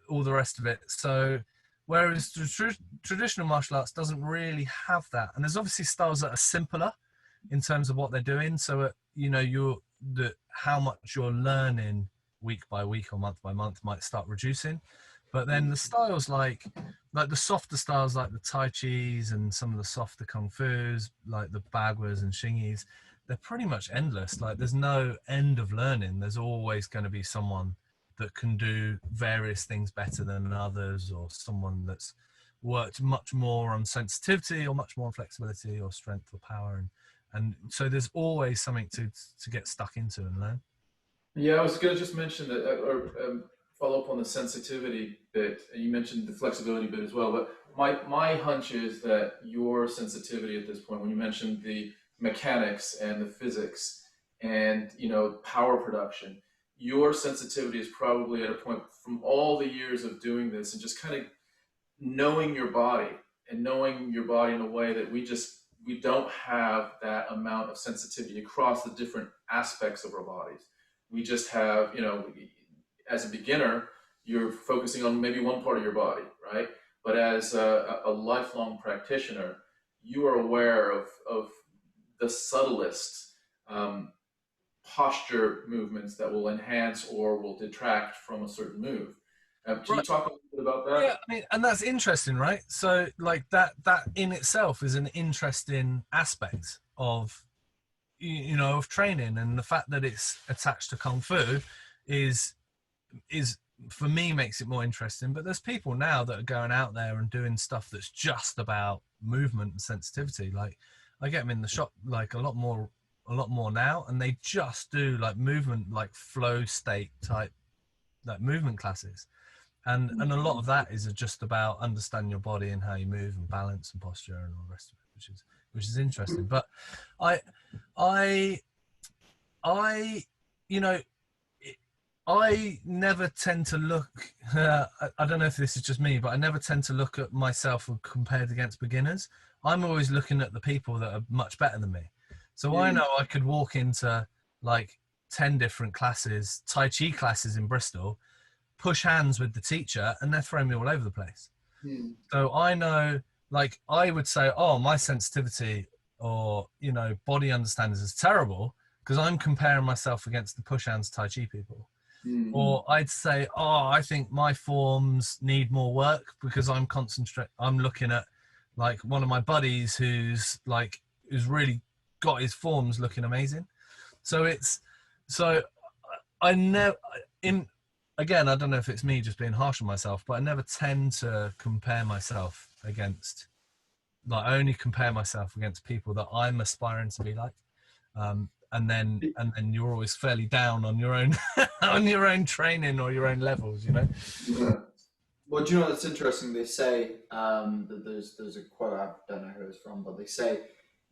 all the rest of it. So whereas traditional martial arts doesn't really have that, and there's obviously styles that are simpler in terms of what they're doing, so how much you're learning week by week or month by month might start reducing. But then the styles like the softer styles like the Tai Chis and some of the softer Kung Fus, like the Bagwas and Xingis, they're pretty much endless. Like there's no end of learning. There's always going to be someone that can do various things better than others, or someone that's worked much more on sensitivity or much more on flexibility or strength or power. And so there's always something to get stuck into and learn. Yeah, I was going to just mention that, or follow up on the sensitivity bit. You mentioned the flexibility bit as well, but my hunch is that your sensitivity at this point, when you mentioned the mechanics and the physics and power production, your sensitivity is probably at a point from all the years of doing this and just kind of knowing your body in a way that we don't have that amount of sensitivity across the different aspects of our bodies. We just have, as a beginner, you're focusing on maybe one part of your body, right? But as a lifelong practitioner, you are aware of the subtlest posture movements that will enhance or will detract from a certain move. Can you talk a little bit about that? Yeah, I mean, and that's interesting, right? So like that in itself is an interesting aspect of of training, and the fact that it's attached to Kung Fu is for me makes it more interesting. But there's people now that are going out there and doing stuff that's just about movement and sensitivity. Like I get them in the shop like a lot more now, and they just do like movement, like flow state type like movement classes. And a lot of that is just about understanding your body and how you move and balance and posture and all the rest of it, which is interesting. But I never tend to look. I don't know if this is just me, but I never tend to look at myself compared against beginners. I'm always looking at the people that are much better than me. So I know I could walk into like 10 different classes, Tai Chi classes in Bristol, push hands with the teacher, and they're throwing me all over the place. So I know, like I would say, oh, my sensitivity or body understanding is terrible because I'm comparing myself against the push hands Tai Chi people. Or I'd say, oh, I think my forms need more work because I'm looking at like one of my buddies who's really got his forms looking amazing. So I never again, I don't know if it's me just being harsh on myself, but I never tend to compare myself against, I only compare myself against people that I'm aspiring to be like. and then you're always fairly down on your own on your own training or your own levels, you know. Yeah. Well, do you know that's interesting? They say that there's a quote, I don't know who it's from, but they say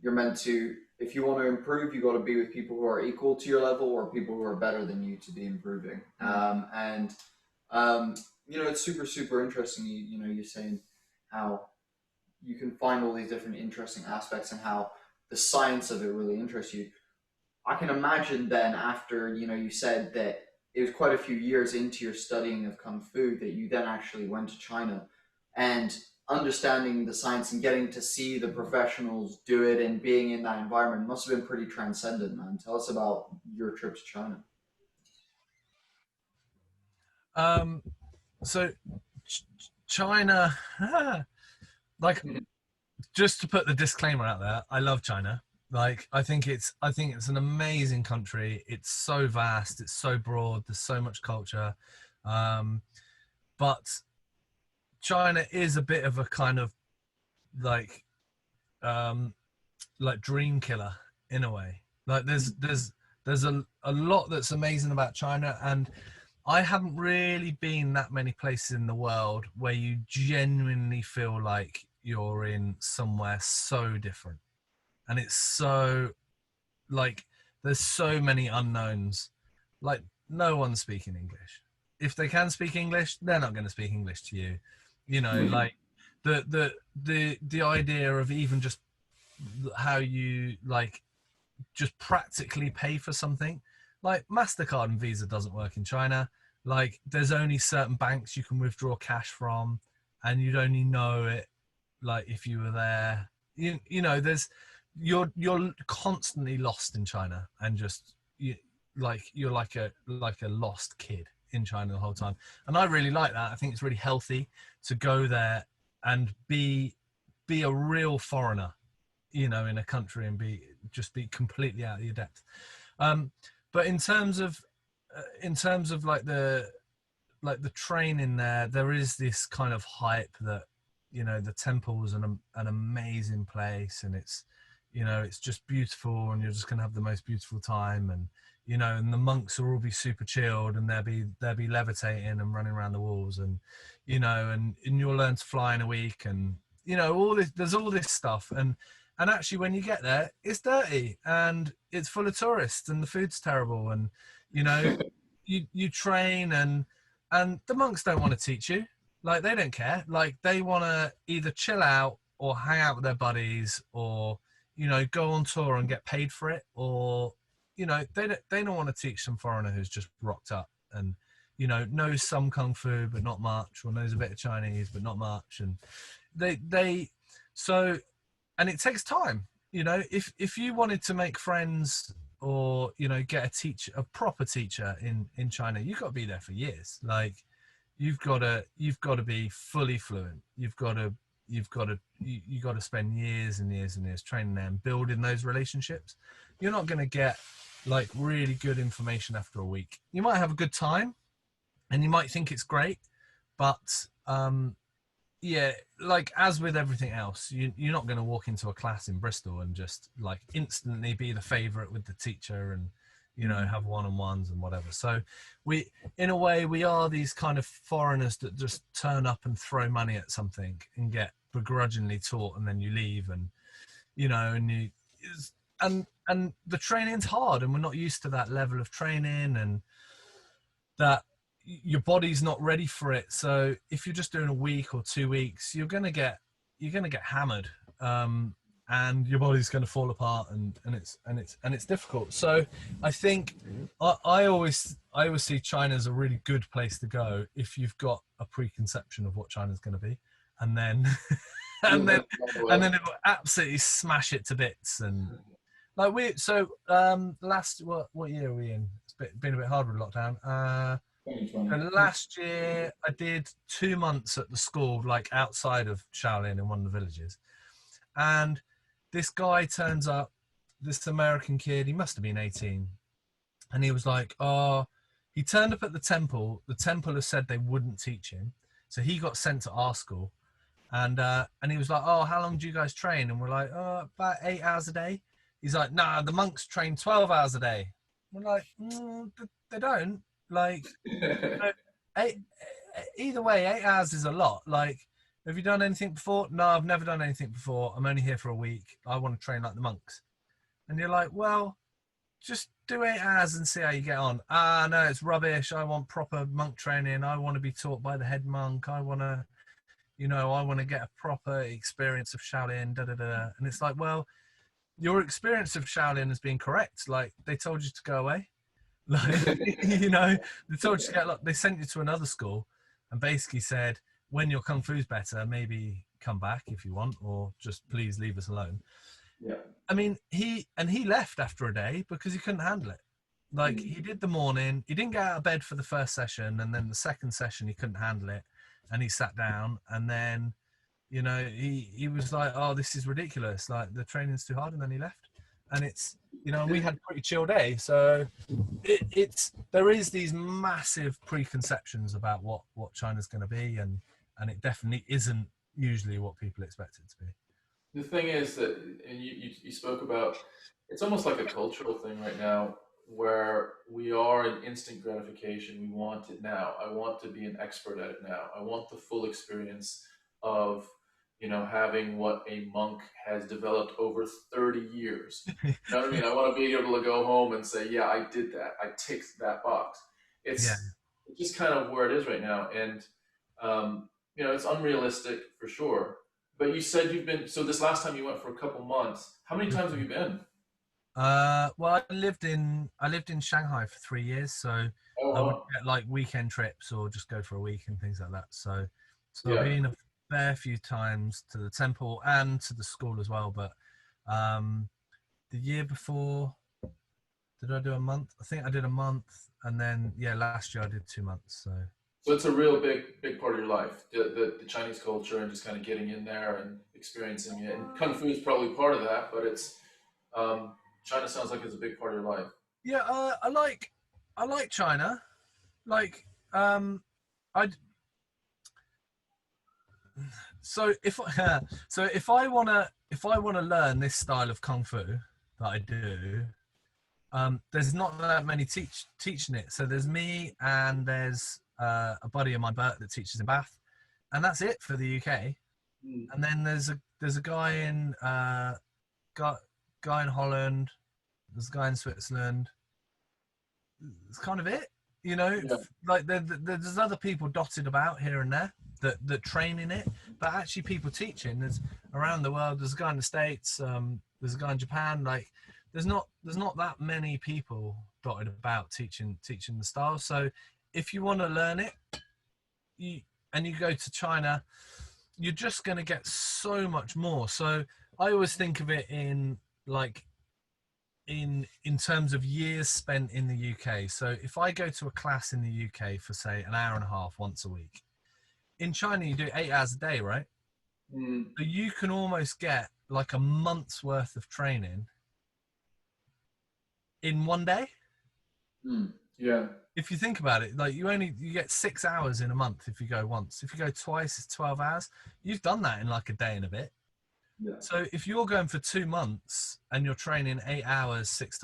you're meant to, if you want to improve, you got to be with people who are equal to your level or people who are better than you to be improving. You know, it's super interesting. You know, you're saying how you can find all these different interesting aspects and how the science of it really interests you. I can imagine then after, you know, you said that it was quite a few years into your studying of Kung Fu that you then actually went to China and understanding the science and getting to see the professionals do it and being in that environment must have been pretty transcendent, man. Tell us about your trip to China. So China, like, just to put the disclaimer out there, I love China. Like, I think it's an amazing country. It's so vast, it's so broad, there's so much culture. But China is a bit of a kind of like dream killer in a way. Like there's a lot that's amazing about China, and I haven't really been that many places in the world where you genuinely feel like you're in somewhere so different. And it's so, like, there's so many unknowns. Like, no one's speaking English. If they can speak English, they're not going to speak English to you. You know, like the idea of even just how you like just practically pay for something. Like, MasterCard and Visa doesn't work in China. Like, there's only certain banks you can withdraw cash from, and you'd only know it like if you were there. You know, you're constantly lost in China, and just you're like a lost kid in China the whole time. And I really like that. I think it's really healthy to go there and be a real foreigner, you know, in a country, and be completely out of your depth. But in terms of like the training there is this kind of hype that, you know, the temple is an amazing place, and it's, you know, it's just beautiful, and you're just gonna have the most beautiful time, and, you know, and the monks will all be super chilled, and they'll be levitating and running around the walls, and, you know, and you'll learn to fly in a week, and, you know, all this, there's all this stuff, and actually when you get there, it's dirty and it's full of tourists and the food's terrible, and, you know, you train, and the monks don't want to teach you. Like, they don't care. Like, they want to either chill out or hang out with their buddies, or, you know, go on tour and get paid for it, or, you know, they don't want to teach some foreigner who's just rocked up and, you know, knows some kung fu but not much, or knows a bit of Chinese but not much, and and it takes time. You know, if you wanted to make friends, or, you know, get a proper teacher in China, you've got to be there for years. Like, you've got to be fully fluent. You've got to spend years and years and years training there and building those relationships. You're not going to get like really good information after a week. You might have a good time and you might think it's great, but yeah, like, as with everything else, you're not going to walk into a class in Bristol and just like instantly be the favorite with the teacher, and, you know, have one-on-ones and whatever. So in a way, we are these kind of foreigners that just turn up and throw money at something and get begrudgingly taught, and then you leave, and, you know, and the training's hard, and we're not used to that level of training, and that your body's not ready for it. So if you're just doing a week or 2 weeks, you're gonna get hammered, and your body's going to fall apart, and it's difficult. So I think I always see China as a really good place to go if you've got a preconception of what China's going to be, and then and then it will absolutely smash it to bits. And like, last what year are we in? It's been a bit hard with lockdown. And last year I did 2 months at the school, like outside of Shaolin in one of the villages, and this guy turns up, this American kid, he must have been 18, and he was like, he turned up at the temple has said they wouldn't teach him, so he got sent to our school, and he was like, how long do you guys train? And we're like, about 8 hours a day. he's like, nah, the monks train 12 hours a day. We're like, they don't. Like, eight, either way, 8 hours is a lot. Like, have you done anything before? No, I've never done anything before. I'm only here for a week. I want to train like the monks. And you're like, well, just do 8 hours and see how you get on. Ah, no, it's rubbish. I want proper monk training. I want to be taught by the head monk. I want to, I want to get a proper experience of Shaolin, da da da. And it's like, well, your experience of Shaolin has been correct. Like, they told you to go away. Like, they told you to get, they sent you to another school and basically said, when your kung fu's better, maybe come back if you want, or just please leave us alone. Yeah. I mean, he left after a day because he couldn't handle it. Like, he did the morning, he didn't get out of bed for the first session, and then the second session he couldn't handle it, and he sat down, and then, he was like, oh, this is ridiculous, like the training's too hard, and then he left. And it's, we had a pretty chill day. So there is these massive preconceptions about what China's going to be, and it definitely isn't usually what people expect it to be. The thing is that, and you spoke about, it's almost like a cultural thing right now, where we are in instant gratification. We want it now. I want to be an expert at it now. I want the full experience of, having what a monk has developed over 30 years. You know what I mean? I want to be able to go home and say, yeah, I did that. I ticked that box. It's just kind of where it is right now. And, it's unrealistic for sure. But you said you've been, so this last time you went for a couple months, how many times have you been? Well, I lived in Shanghai for 3 years, so I would get like weekend trips or just go for a week and things like that. So I've been a fair few times to the temple and to the school as well. But the year before, did I do a month? I think I did a month, and then last year I did 2 months. So it's a real big part of your life, the Chinese culture, and just kind of getting in there and experiencing it. And Kung Fu is probably part of that, but it's China sounds like it's a big part of your life. Yeah, I like China. Like, so if I wanna learn this style of Kung Fu that I do, there's not that many teaching it. So there's me, and there's a buddy of mine, Bert, that teaches in Bath, and that's it for the UK. And then there's a guy in Holland, there's a guy in Switzerland. It's kind of it, like there's other people dotted about here and there that train in it, but actually people teaching, there's around the world. There's a guy in the States, there's a guy in Japan. Like, there's not that many people dotted about teaching the style. So if you want to learn it, you go to China, you're just going to get so much more. So I always think of it in terms of years spent in the UK. So if I go to a class in the UK for, say, an hour and a half once a week, in China you do 8 hours a day, right? So you can almost get like a month's worth of training in one day. Yeah. If you think about it, like you get 6 hours in a month if you go once. If you go twice, it's 12 hours. You've done that in like a day and a bit. Yeah. So if you're going for 2 months and you're training 8 hours 6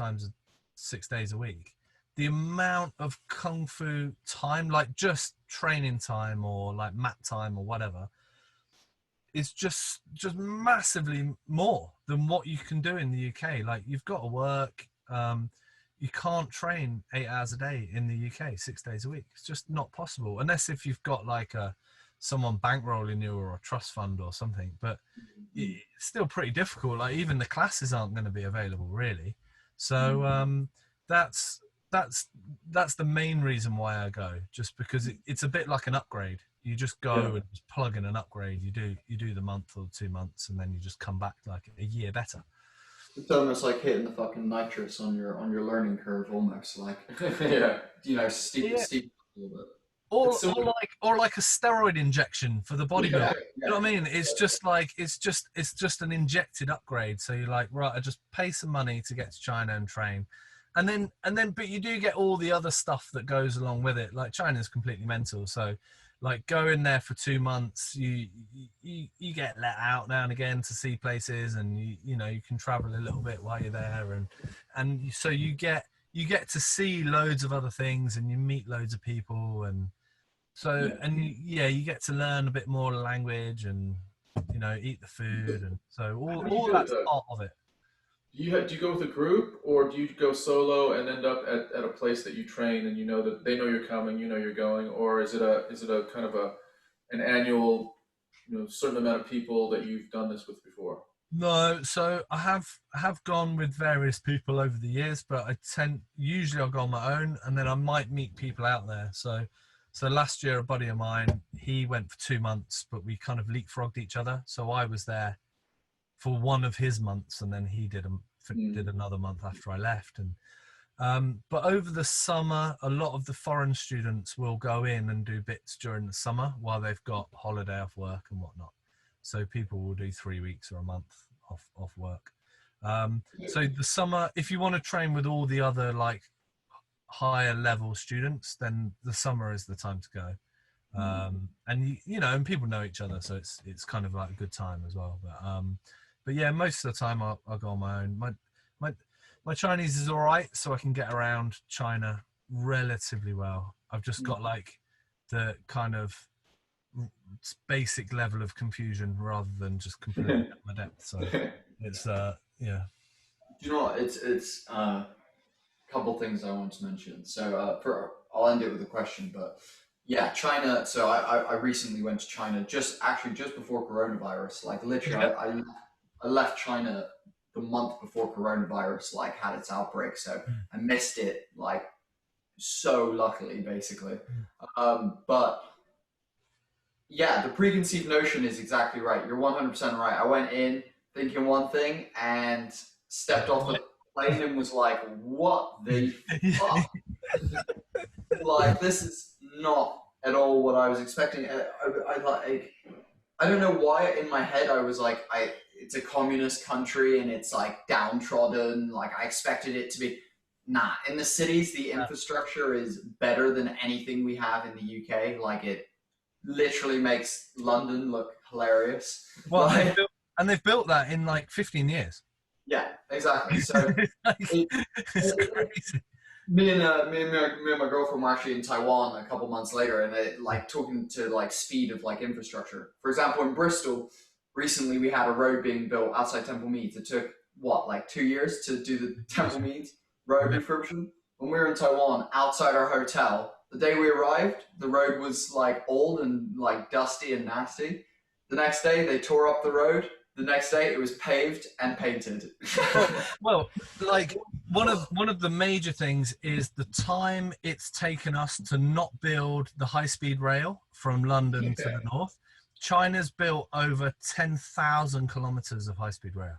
days a week, the amount of Kung Fu time, like just training time or like mat time or whatever, is just massively more than what you can do in the UK. Like, you've got to work. You can't train 8 hours a day in the UK 6 days a week. It's just not possible, unless if you've got like someone bankrolling you or a trust fund or something. But it's still pretty difficult. Like, even the classes aren't going to be available really. So that's the main reason why I go, just because it's a bit like an upgrade. You just go and just plug in an upgrade. You do the month or 2 months, and then you just come back like a year better. It's almost like hitting the fucking nitrous on your learning curve, almost like steep a little bit. Or like a steroid injection for the bodybuilder. You know what I mean? It's just an injected upgrade. So you're like, right, I just pay some money to get to China and train. And then but you do get all the other stuff that goes along with it. Like, China's completely mental. So like go in there for 2 months. You get let out now and again to see places, and you know you can travel a little bit while you're there, and so you get to see loads of other things, and you meet loads of people, and so you get to learn a bit more language, and you know eat the food, and so How do you all do it that's though? part of it. Do you go with a group, or do you go solo and end up at a place that you train and you know that they know you're coming, you know you're going, or is it a kind of an annual, you know, certain amount of people that you've done this with before? No, so I have gone with various people over the years, but usually I'll go on my own, and then I might meet people out there. So last year a buddy of mine, he went for 2 months, but we kind of leapfrogged each other. So I was there for one of his months, and then he did another month after I left. And but over the summer, a lot of the foreign students will go in and do bits during the summer while they've got holiday off work and whatnot. So people will do 3 weeks or a month off work. So the summer, if you want to train with all the other like higher level students, then the summer is the time to go. And you know, and people know each other, so it's kind of like a good time as well. But yeah, most of the time I'll go on my own. My Chinese is all right, so I can get around China relatively well. I've just got like the kind of basic level of confusion rather than just completely at my depth. So it's yeah. Do you know what? It's a couple things I want to mention. So I'll end it with a question, but yeah, China. So I recently went to China just before coronavirus. Like literally, Yeah. I left China the month before coronavirus like had its outbreak. So I missed it like so luckily, basically. But yeah, the preconceived notion is exactly right. You're 100% right. I went in thinking one thing and stepped off the plane and was like, what the fuck? Like, this is not at all what I was expecting. I don't know why in my head I was like, it's a communist country and it's like downtrodden. Like, I expected it to be. Nah, in the cities, the infrastructure is better than anything we have in the UK. Like, it literally makes London look hilarious. Well, Like, they've built that in like 15 years. yeah, exactly. So It's crazy. me and my girlfriend were actually in Taiwan a couple months later, and like talking to like speed of like infrastructure. For example, in Bristol, recently we had a road being built outside Temple Meads. It took what, like 2 years to do the Temple Meads road refurbishment. When we were in Taiwan, outside our hotel, the day we arrived, the road was like old and like dusty and nasty. The next day, they tore up the road. The next day, it was paved and painted. Well, like one of the major things is the time it's taken us to not build the high-speed rail from London to the north. China's built over 10,000 kilometers of high-speed rail.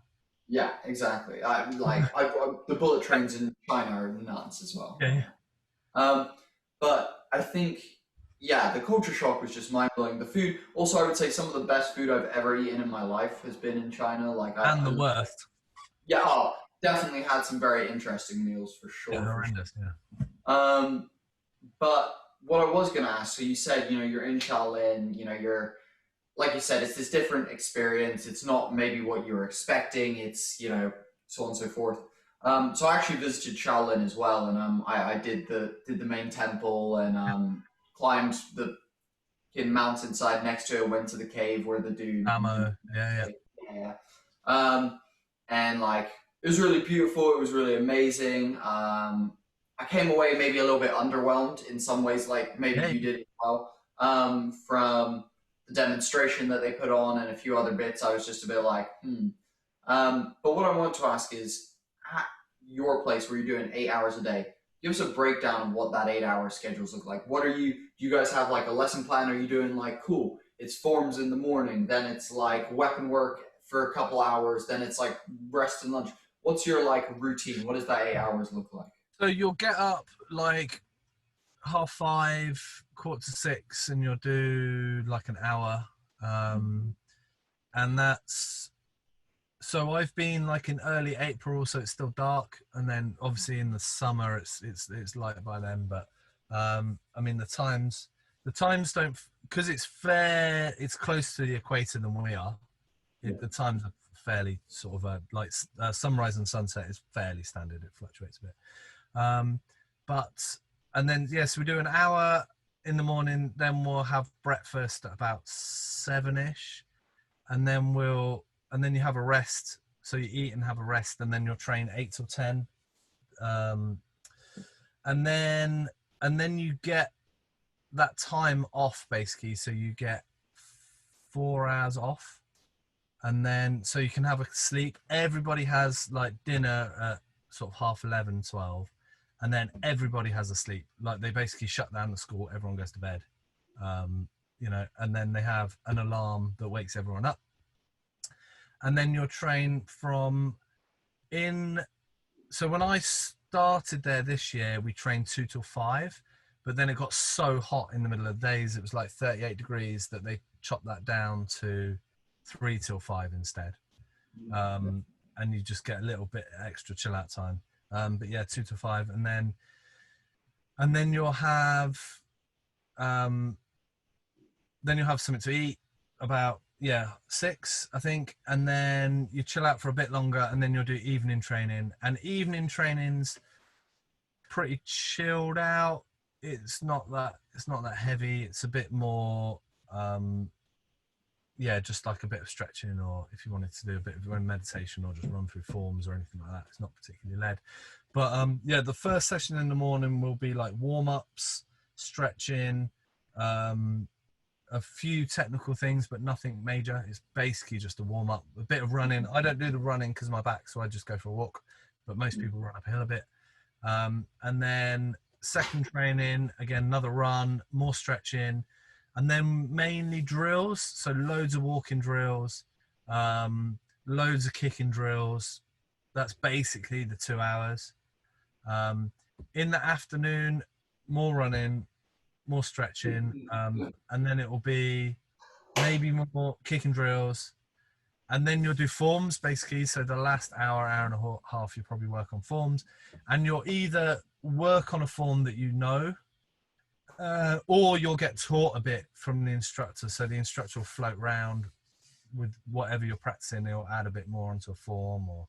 Yeah, exactly. The bullet trains in China are nuts as well. Yeah. But I think, yeah, the culture shock was just mind blowing. The food, also, I would say some of the best food I've ever eaten in my life has been in China. And the worst. Yeah, definitely had some very interesting meals for sure. Yeah, horrendous. Yeah. But what I was going to ask, so you said, you're in Shaolin, you're, like you said, it's this different experience. It's not maybe what you were expecting. It's, so on and so forth. So I actually visited Shaolin as well, and I did the main temple and climbed the mountainside next to it. Went to the cave where the dude. Ammo. Yeah. And like it was really beautiful. It was really amazing. I came away maybe a little bit underwhelmed in some ways. Like maybe you did as well. From the demonstration that they put on and a few other bits, I was just a bit like, But what I want to ask is, at your place where you're doing 8 hours a day, give us a breakdown of what that 8 hour schedules look like. Do you guys have like a lesson plan? Are you doing like, cool, it's forms in the morning, then it's like weapon work for a couple hours, then it's like rest and lunch? What's your like routine? What does that 8 hours look like? So you'll get up like 5:30, 5:45, and you'll do like an hour. And that's, so I've been like in early April, so it's still dark, and then obviously in the summer it's light by then. But I mean the times because it's close to the equator than we are. The times are fairly sort of like sunrise and sunset is fairly standard. It fluctuates a bit. But and then yes, we do an hour in the morning. Then we'll have breakfast at about 7ish, and then you have a rest. So you eat and have a rest, and then you'll train 8 till 10. And then you get that time off basically. So you get 4 hours off, and then so you can have a sleep. Everybody has like dinner at sort of 11:30, 12, and then everybody has a sleep. Like they basically shut down the school, everyone goes to bed, you know, and then they have an alarm that wakes everyone up. And then you're trained so when I started there this year, we trained 2 till 5, but then it got so hot in the middle of the days, it was like 38 degrees, that they chopped that down to 3 till 5 instead. And you just get a little bit extra chill out time. But yeah, 2 till 5, and then you'll have something to eat about 6, I think, and then you chill out for a bit longer, and then you'll do evening training. And evening training's pretty chilled out. It's not that heavy. It's a bit more just like a bit of stretching, or if you wanted to do a bit of meditation or just run through forms or anything like that. It's not particularly led. But the first session in the morning will be like warm-ups, stretching, a few technical things, but nothing major. It's basically just a warm-up, a bit of running. I don't do the running because of my back, so I just go for a walk, but most people run uphill a bit. And then second training, again, another run, more stretching, and then mainly drills. So loads of walking drills, loads of kicking drills. That's basically the 2 hours. In the afternoon, more running, more stretching, and then it will be maybe more kicking drills, and then you'll do forms basically. So the last hour and a half, you probably work on forms, and you'll either work on a form that you know, or you'll get taught a bit from the instructor. So the instructor will float around with whatever you're practicing. They'll add a bit more onto a form, or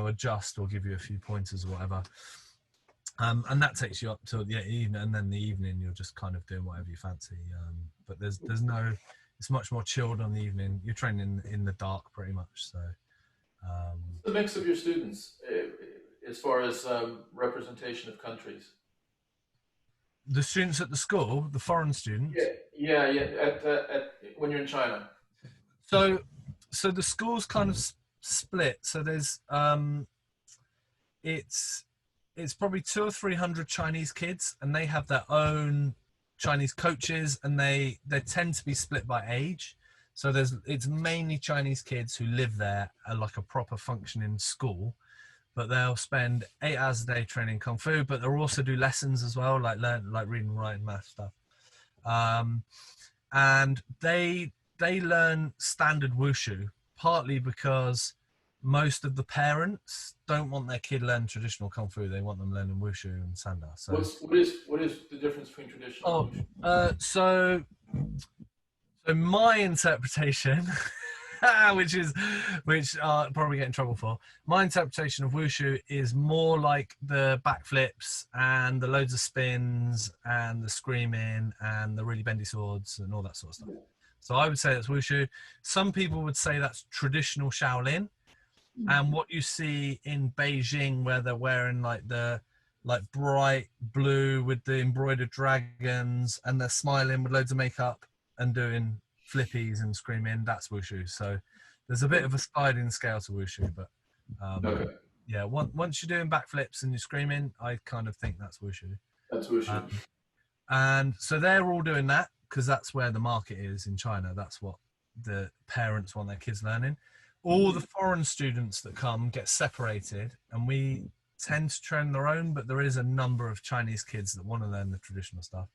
adjust, or give you a few pointers or whatever. And that takes you up till the evening, and then the evening you're just kind of doing whatever you fancy. But there's no, it's much more chilled on the evening. You're training in the dark pretty much. So the mix of your students as far as representation of countries. The students at the school, the foreign students. Yeah. At when you're in China. So the school's kind of split. So there's it's probably 200 or 300 Chinese kids, and they have their own Chinese coaches, and they tend to be split by age. So it's mainly Chinese kids who live there at like a proper functioning school, but they'll spend 8 hours a day training Kung Fu, but they'll also do lessons as well, like reading, writing, math stuff. And they learn standard Wushu, partly because most of the parents don't want their kid learning traditional Kung Fu. They want them learning Wushu and Sanda. So what is the difference between traditional and Wushu? So my interpretation, which I'll probably get in trouble for, my interpretation of Wushu is more like the backflips and the loads of spins and the screaming and the really bendy swords and all that sort of stuff. So I would say that's Wushu. Some people would say that's traditional Shaolin. And what you see in Beijing, where they're wearing like bright blue with the embroidered dragons, and they're smiling with loads of makeup and doing flippies and screaming, that's Wushu. So there's a bit of a sliding scale to Wushu, but yeah, once you're doing backflips and you're screaming, I kind of think that's Wushu. That's Wushu. And so they're all doing that because that's where the market is in China. That's what the parents want their kids learning. All the foreign students that come get separated, and we tend to train their own, but there is a number of Chinese kids that want to learn the traditional stuff.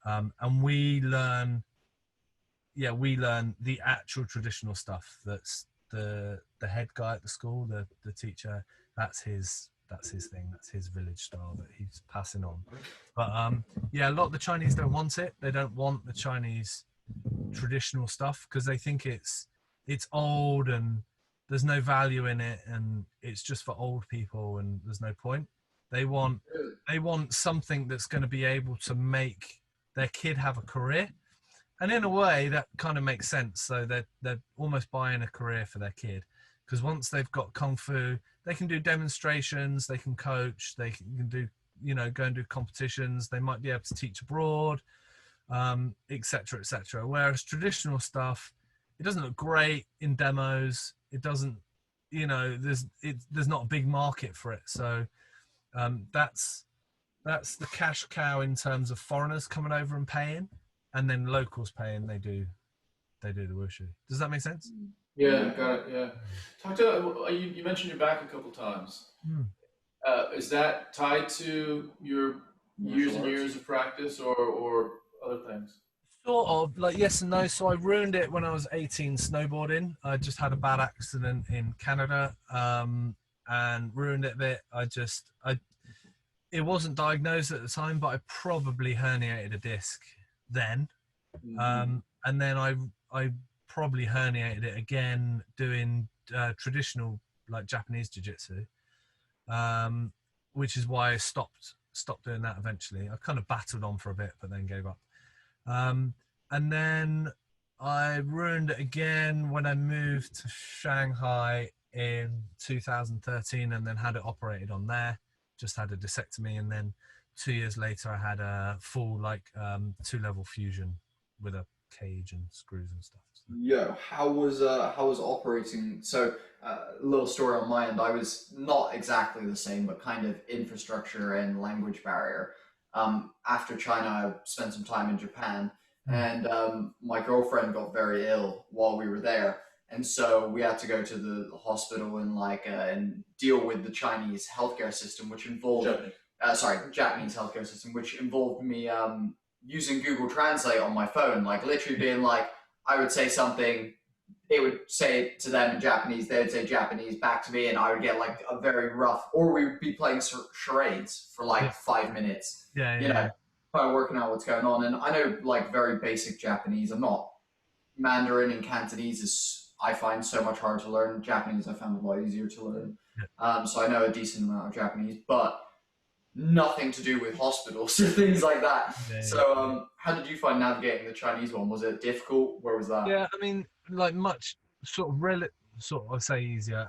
And we learn the actual traditional stuff. That's the head guy at the school, the teacher, that's his that's his thing. That's his village style that he's passing on. But yeah, a lot of the Chinese don't want it. They don't want the Chinese traditional stuff because they think it's old and there's no value in it, and it's just for old people and there's no point. They want something that's going to be able to make their kid have a career, and in a way that kind of makes sense. So they're almost buying a career for their kid, because once they've got kung fu, they can do demonstrations, they can coach, they can do, you know, go and do competitions, they might be able to teach abroad, etc., etc. Whereas traditional stuff, it doesn't look great in demos. It doesn't, you know, there's not a big market for it. So that's the cash cow in terms of foreigners coming over and paying, and then locals paying. They do the wushu. Does that make sense? Yeah, got it. Yeah. Talk to you mentioned your back a couple times. Is that tied to your years and years of practice, or other things? Sort of, like yes and no. So I ruined it when I was 18 snowboarding. I just had a bad accident in Canada and ruined it a bit. It wasn't diagnosed at the time, but I probably herniated a disc then. And then I probably herniated it again doing traditional like Japanese jiu-jitsu, which is why I stopped doing that eventually. I kind of battled on for a bit, but then gave up. And then I ruined it again when I moved to Shanghai in 2013, and then had it operated on there. Just had a disectomy, and then 2 years later I had a full like 2-level fusion with a cage and screws and stuff. So. Yeah, how was operating? So a little story on my end. I was not exactly the same, but kind of infrastructure and language barrier. After China, I spent some time in Japan, and my girlfriend got very ill while we were there, and so we had to go to the hospital and and deal with the Chinese healthcare system, which involved Japanese healthcare system, which involved me using Google Translate on my phone, like literally being like, I would say something, it would say it to them in Japanese, they would say Japanese back to me, and I would get like a very rough, or we would be playing charades for like 5 minutes, you know, kind of working out what's going on. And I know like very basic Japanese. I'm not Mandarin and Cantonese is, I find, so much harder to learn. Japanese I found a lot easier to learn. So I know a decent amount of Japanese, but nothing to do with hospitals or things like that. So how did you find navigating the Chinese one? Was it difficult? Where was that? Yeah, I mean, like much sort of I'd say easier.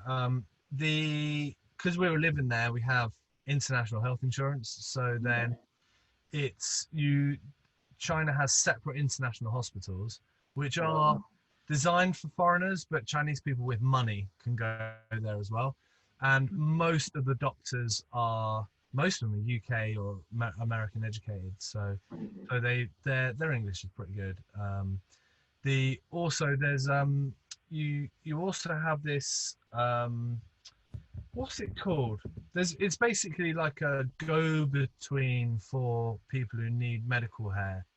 Because we were living there, we have international health insurance. So then China has separate international hospitals, which are designed for foreigners, but Chinese people with money can go there as well. And most of the doctors most of them are UK or American educated, so their English is pretty good. There's you also have this what's it called? It's basically like a go-between for people who need medical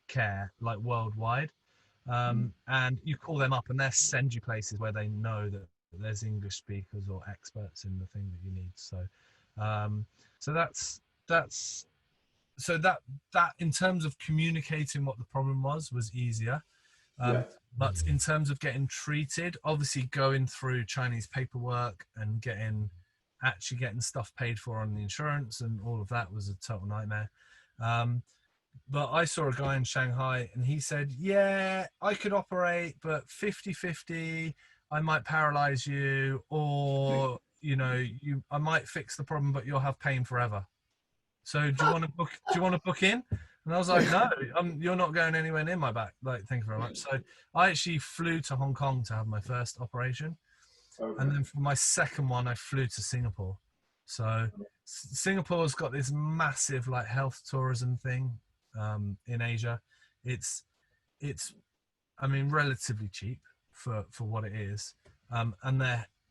care like worldwide, and you call them up and they'll send you places where they know that there's English speakers or experts in the thing that you need. So that in terms of communicating what the problem was easier. But in terms of getting treated, obviously going through Chinese paperwork and actually getting stuff paid for on the insurance and all of that was a total nightmare. But I saw a guy in Shanghai and he said, yeah, I could operate, but 50-50, I might paralyze you, or I might fix the problem, but you'll have pain forever. So do you want to book in? And I was like, no, you're not going anywhere near my back. Like, thank you very much. So I actually flew to Hong Kong to have my first operation. And then for my second one, I flew to Singapore. So Singapore's got this massive like health tourism thing in Asia. It's I mean, relatively cheap for what it is. And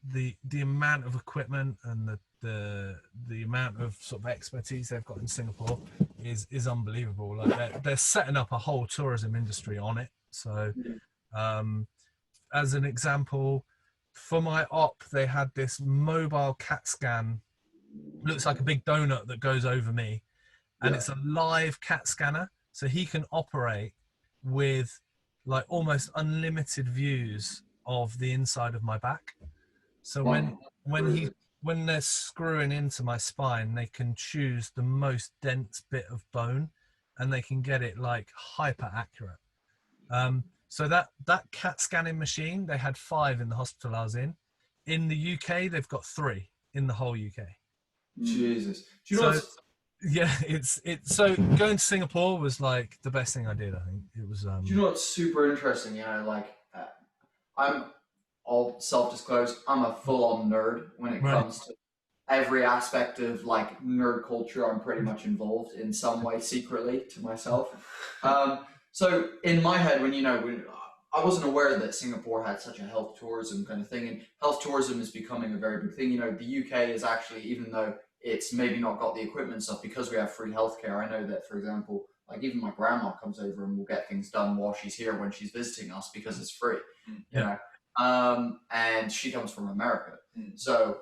the amount of equipment and the amount of sort of expertise they've got in Singapore is unbelievable. Like they're setting up a whole tourism industry on it. So as an example, for my op, they had this mobile CAT scan looks like a big donut that goes over me, and Yeah. it's a live CAT scanner, so he can operate with like almost unlimited views of the inside of my back. So when Crazy. when they're screwing into my spine, they can choose the most dense bit of bone, and they can get it like hyper accurate. So that CAT scanning machine, they had 5 in the hospital I was in. In the UK, they've got 3 in the whole UK. Jesus. Do you know what's Yeah, it's so going to Singapore was like the best thing I did. I think it was. Do you know what's super interesting? You know, like I'll self-disclose, I'm a full-on nerd when it Right. comes to every aspect of like nerd culture. I'm pretty much involved in some way secretly to myself. So in my head, when I wasn't aware that Singapore had such a health tourism kind of thing, and health tourism is becoming a very big thing. You know, the UK is actually, even though it's maybe not got the equipment and stuff, because we have free healthcare. I know that, for example, like even my grandma comes over and will get things done while she's here when she's visiting us because it's free. You know, and she comes from America, so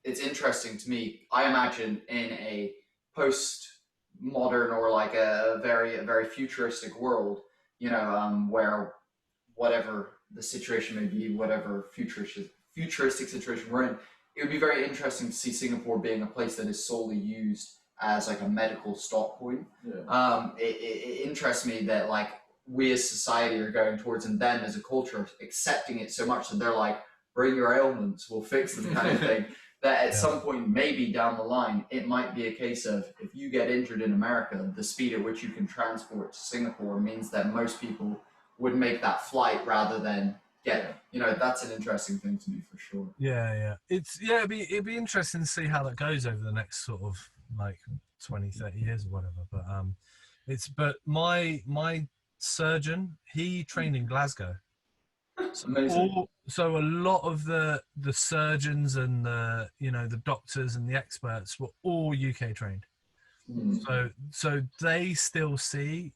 it's interesting to me. I imagine in a post-modern or like a very futuristic world, where whatever the situation may be, whatever futuristic situation we're in, it would be very interesting to see Singapore being a place that is solely used as like a medical stock point. It interests me that like we as society are going towards, and them as a culture accepting it so much that they're like, bring your ailments, we'll fix them kind of thing. That at some point, maybe down the line, it might be a case of, if you get injured in America, the speed at which you can transport to Singapore means that most people would make that flight rather than that's an interesting thing to me for sure. It'd be interesting to see how that goes over the next sort of like 20-30 years or whatever. But my surgeon, he trained in Glasgow. Amazing. So a lot of the surgeons and the doctors and the experts were all UK trained. So they still see,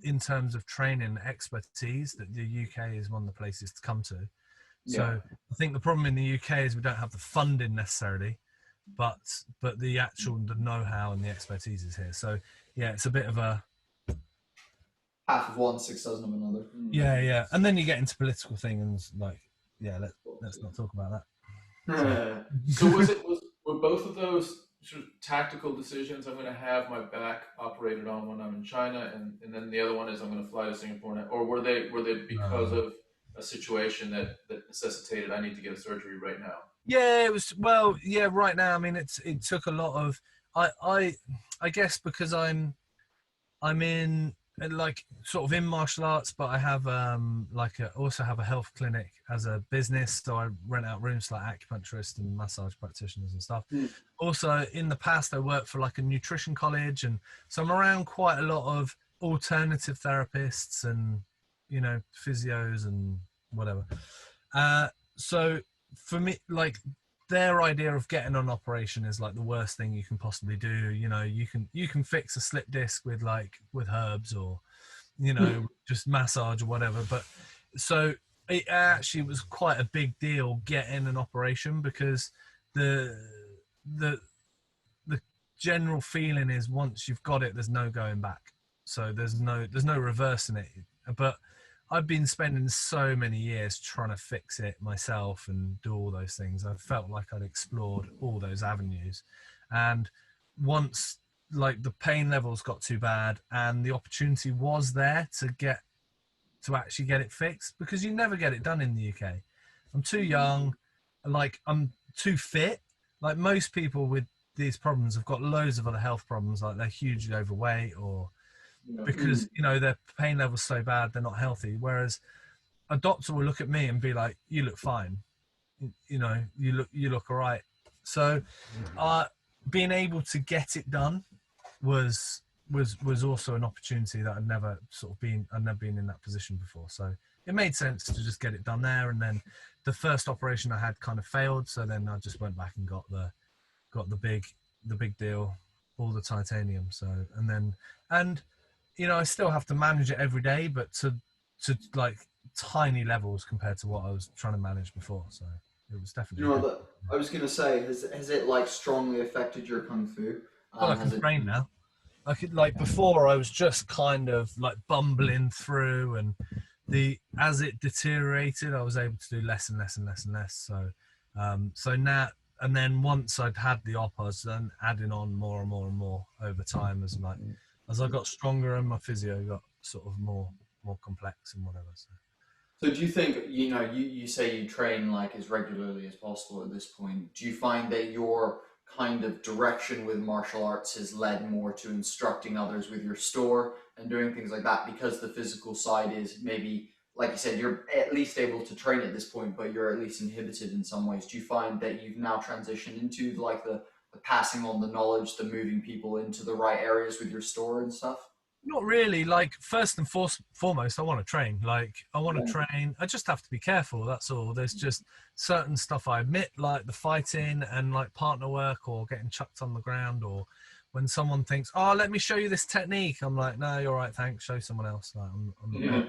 in terms of training and expertise, that the UK is one of the places to come to. So I think the problem in the UK is we don't have the funding necessarily, but the know-how and the expertise is here. So yeah, it's a bit of a half of one, 6 dozen of another. Yeah. And then you get into political things like, let's not talk about that. So were both of those sort of tactical decisions? I'm going to have my back operated on when I'm in China, and then the other one is I'm going to fly to Singapore now, or were they because of a situation that necessitated I need to get a surgery right now? Yeah, it was. Well, yeah, right now. I mean, it took a lot of. I guess because I'm in like sort of in martial arts, but I have also have a health clinic as a business, so I rent out rooms to like acupuncturists and massage practitioners and stuff. Also, in the past, I worked for like a nutrition college, and so I'm around quite a lot of alternative therapists and physios and whatever. So for me, like, their idea of getting an operation is like the worst thing you can possibly do. You can fix a slip disc with herbs, or just massage or whatever. But so it actually was quite a big deal getting an operation, because the general feeling is once you've got it, there's no going back. So there's no reversing it. But I've been spending so many years trying to fix it myself and do all those things. I felt like I'd explored all those avenues. And once like the pain levels got too bad and the opportunity was there to actually get it fixed, because you never get it done in the UK. I'm too young, like I'm too fit. Like most people with these problems have got loads of other health problems, like they're hugely overweight, or because their pain level's so bad they're not healthy. Whereas a doctor will look at me and be like, "You look fine, you look all right." So being able to get it done was also an opportunity that I'd never been in that position before. So it made sense to just get it done there. And then the first operation I had kind of failed, so then I just went back and got the big deal, all the titanium. So and I still have to manage it every day, but to like tiny levels compared to what I was trying to manage before. So it was definitely I was gonna say, has it like strongly affected your kung fu? Well, I can Has it? train now. I could, like, before I was just kind of like bumbling through, and as it deteriorated, I was able to do less and less and less and less. So now, and then once I'd had the op, I was then adding on more and more and more over time as I got stronger and my physio got sort of more complex and whatever. So do you think, you say you train like as regularly as possible at this point. Do you find that your kind of direction with martial arts has led more to instructing others with your store and doing things like that because the physical side is maybe, like you said, you're at least able to train at this point, but you're at least inhibited in some ways. Do you find that you've now transitioned into like the passing on the knowledge, the moving people into the right areas with your store and stuff? Not really. Like, first and foremost, I want to train. Like, I want to train. I just have to be careful. That's all. There's just certain stuff I admit, like the fighting and like partner work or getting chucked on the ground, or when someone thinks, "Oh, let me show you this technique," I'm like, "No, you're right. Thanks. Show someone else." Like, I'm not.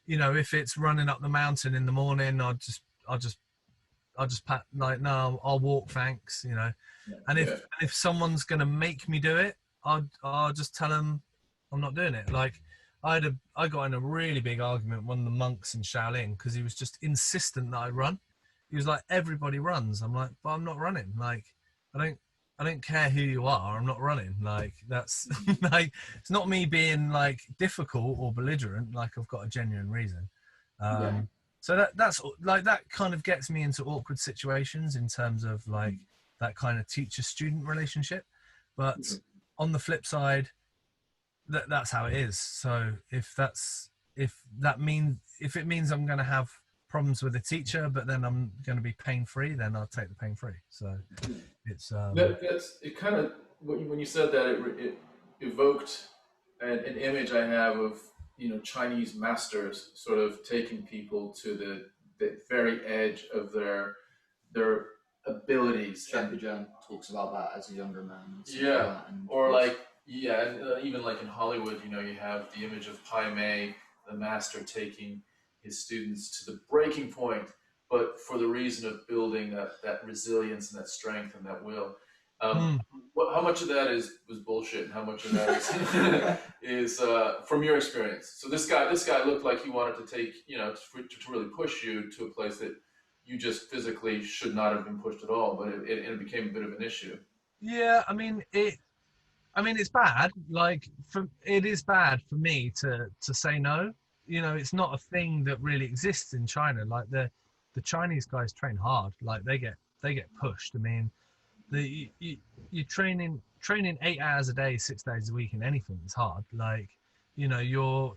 Yeah. If it's running up the mountain in the morning, I'll just pat, like, no, I'll walk. Thanks. And if someone's gonna make me do it, I'll just tell them I'm not doing it. Like, I got in a really big argument with one of the monks in Shaolin because he was just insistent that I run. He was like, everybody runs. I'm like, but I'm not running. Like, I don't care who you are. I'm not running. Like, that's like, it's not me being like difficult or belligerent. Like, I've got a genuine reason. So that's like, that kind of gets me into awkward situations in terms of like that kind of teacher-student relationship. But on the flip side, that's how it is. So if it means I'm going to have problems with a teacher, but then I'm going to be pain free, then I'll take the pain free. So it's That's it. Kind of when you said that, it evoked an image I have of Chinese masters sort of taking people to the very edge of their abilities. Jan talks about that as a younger man. Yeah, or like and even like in Hollywood, you have the image of Pai Mei, the master, taking his students to the breaking point, but for the reason of building that resilience and that strength and that will. How much of that was bullshit, and how much of that is from your experience? So this guy looked like he wanted to take to really push you to a place that you just physically should not have been pushed at all, but it became a bit of an issue. Yeah, I mean it's bad. Like, it is bad for me to say no. It's not a thing that really exists in China. Like, the Chinese guys train hard. Like, they get pushed. I mean, you training 8 hours a day, 6 days a week in anything is hard. Like, you're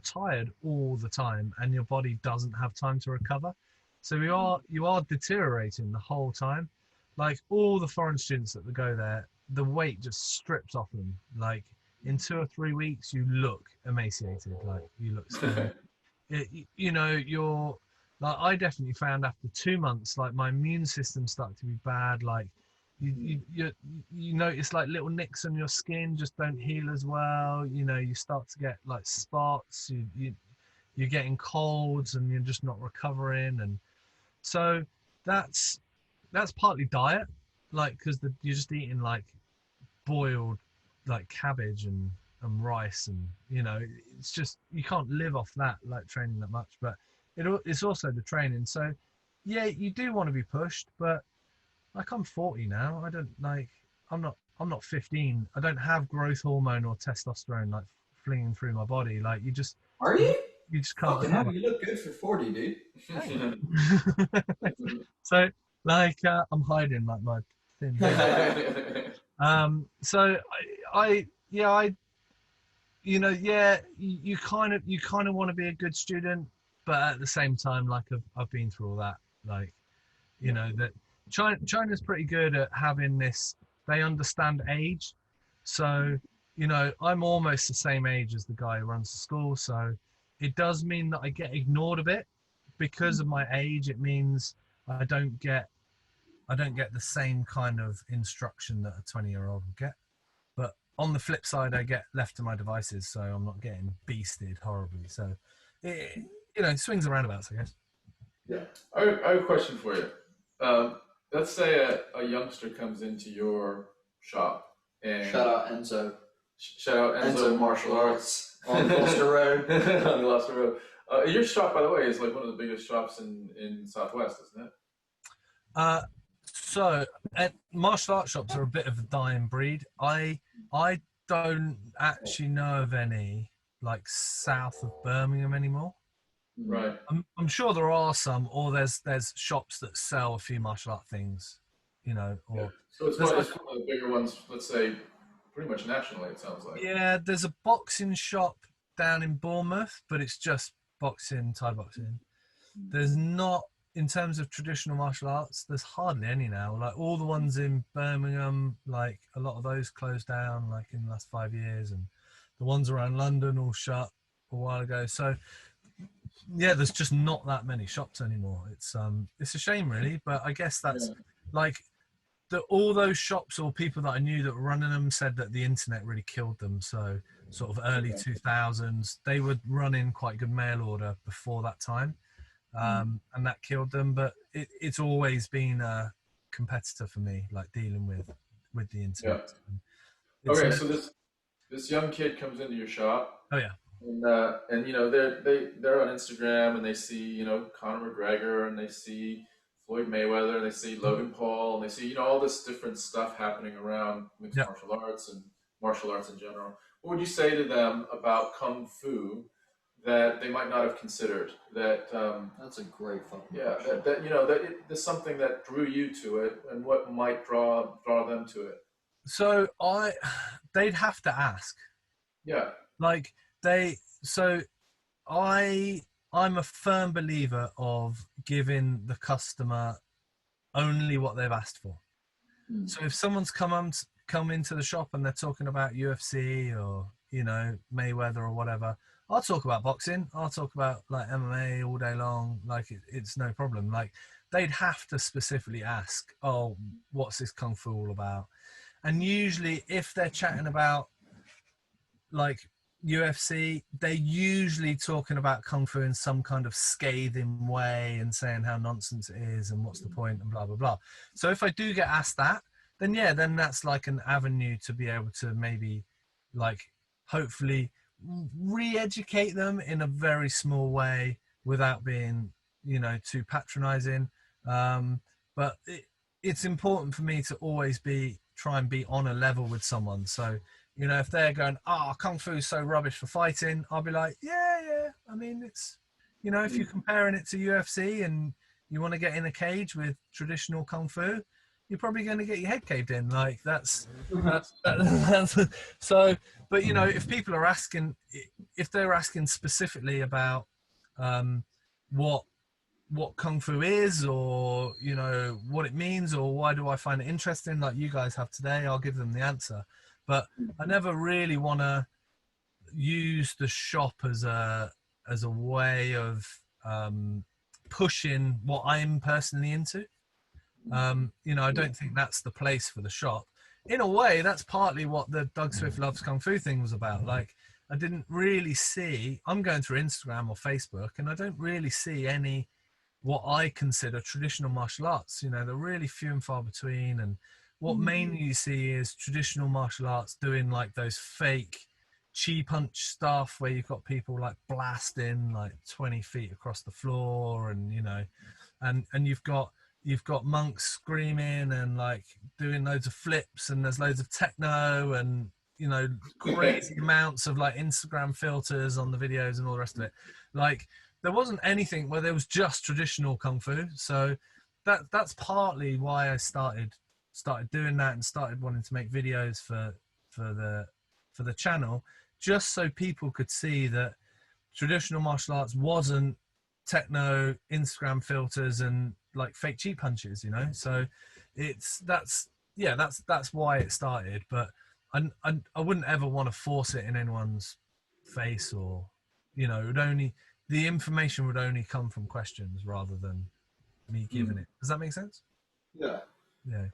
tired all the time, and your body doesn't have time to recover. So you are deteriorating the whole time. Like, all the foreign students that go there, the weight just strips off them. Like, in 2 or 3 weeks, you look emaciated. Like, you look skinny. You're like, I definitely found after 2 months, like, my immune system started to be bad. Like, you notice like little nicks on your skin just don't heal as well. You start to get like spots. You're getting colds, and you're just not recovering. And so that's partly diet, like, because you're just eating like boiled like cabbage and rice, and it's just, you can't live off that, like, training that much. But it's also the training. So yeah, you do want to be pushed, but like, I'm 40 now. I don't like, I'm not 15. I don't have growth hormone or testosterone like flinging through my body. Like, Are you? you just can't. Fucking hell, you look good for 40, dude. So like, I'm hiding like my thin so you kind of want to be a good student, but at the same time, like, I've been through all that. Like, that China's pretty good at having this, they understand age. So I'm almost the same age as the guy who runs the school, so it does mean that I get ignored a bit because of my age. It means I don't get the same kind of instruction that a 20-year-old would get. But on the flip side, I get left to my devices, so I'm not getting beasted horribly. So it swings and roundabouts, I guess. Yeah, I have a question for you. let's say a youngster comes into your shop and Shout out Enzo. Shout out Enzo Martial Arts on Gloucester Road. On Gloucester Road. Your shop, by the way, is like one of the biggest shops in Southwest, isn't it? So martial arts shops are a bit of a dying breed. I don't actually know of any like south of Birmingham anymore. Right. I'm sure there are some, or there's shops that sell a few martial art things, you know. Or yeah. So it's one of the bigger ones. Let's say, pretty much nationally. It sounds like. Yeah, there's a boxing shop down in Bournemouth, but it's just boxing, Thai boxing. There's not, in terms of traditional martial arts, there's hardly any now. Like all the ones in Birmingham, like a lot of those closed down like in the last 5 years, and the ones around London all shut a while ago. So yeah, there's just not that many shops anymore. It's a shame really, but I guess that's like all those shops or people that I knew that were running them said that the internet really killed them. So sort of early 2000s, they were running quite good mail order before that time. And that killed them, but it's always been a competitor for me, like dealing with the internet. Yeah. Okay, so this young kid comes into your shop. Oh yeah. And you know they're on Instagram and they see, you know, Conor McGregor and they see Floyd Mayweather and they see Logan Paul and they see, you know, all this different stuff happening around mixed martial arts and martial arts in general. What would you say to them about Kung Fu that they might not have considered? That's a great fucking question. That you know, that there's something that drew you to it, and what might draw them to it. So they'd have to ask. Yeah. Like I'm a firm believer of giving the customer only what they've asked for. So if someone's come into the shop and they're talking about UFC or, you know, Mayweather or whatever, I'll talk about boxing. I'll talk about like MMA all day long. Like it's no problem. Like they'd have to specifically ask, oh, what's this Kung Fu all about? And usually if they're chatting about like UFC, they're usually talking about Kung Fu in some kind of scathing way and saying how nonsense it is and what's the point and blah, blah, blah. So if I do get asked that, then that's like an avenue to be able to maybe like hopefully re-educate them in a very small way without being, you know, too patronizing. But it's important for me to always try and be on a level with someone. So, you know, if they're going, Kung Fu is so rubbish for fighting, I'll be like, yeah. I mean, it's, you know, if you're comparing it to UFC and you want to get in a cage with traditional Kung Fu, you're probably going to get your head caved in. Like that's so. But you know, if people are asking, if they're asking specifically about what Kung Fu is, or you know what it means, or why do I find it interesting, like you guys have today, I'll give them the answer. But I never really want to use the shop as a way of pushing what I'm personally into. You know, I don't think that's the place for the shop. In a way, that's partly what the Doug Swift Loves Kung Fu thing was about. Like, I didn't really see, I'm going through Instagram or Facebook, and I don't really see any what I consider traditional martial arts. You know, they're really few and far between. And what mainly you see is traditional martial arts doing like those fake chi punch stuff where you've got people like blasting like 20 feet across the floor, and you know, and you've got monks screaming and like doing loads of flips, and there's loads of techno and, you know, crazy amounts of like Instagram filters on the videos and all the rest of it. Like there wasn't anything where there was just traditional Kung Fu. So that's partly why I started doing that and started wanting to make videos for the channel, just so people could see that traditional martial arts wasn't techno, Instagram filters and like fake cheap punches, you know. So that's why it started. But I wouldn't ever want to force it in anyone's face, or, you know, the information would only come from questions rather than me giving it. Does that make sense? Yeah. You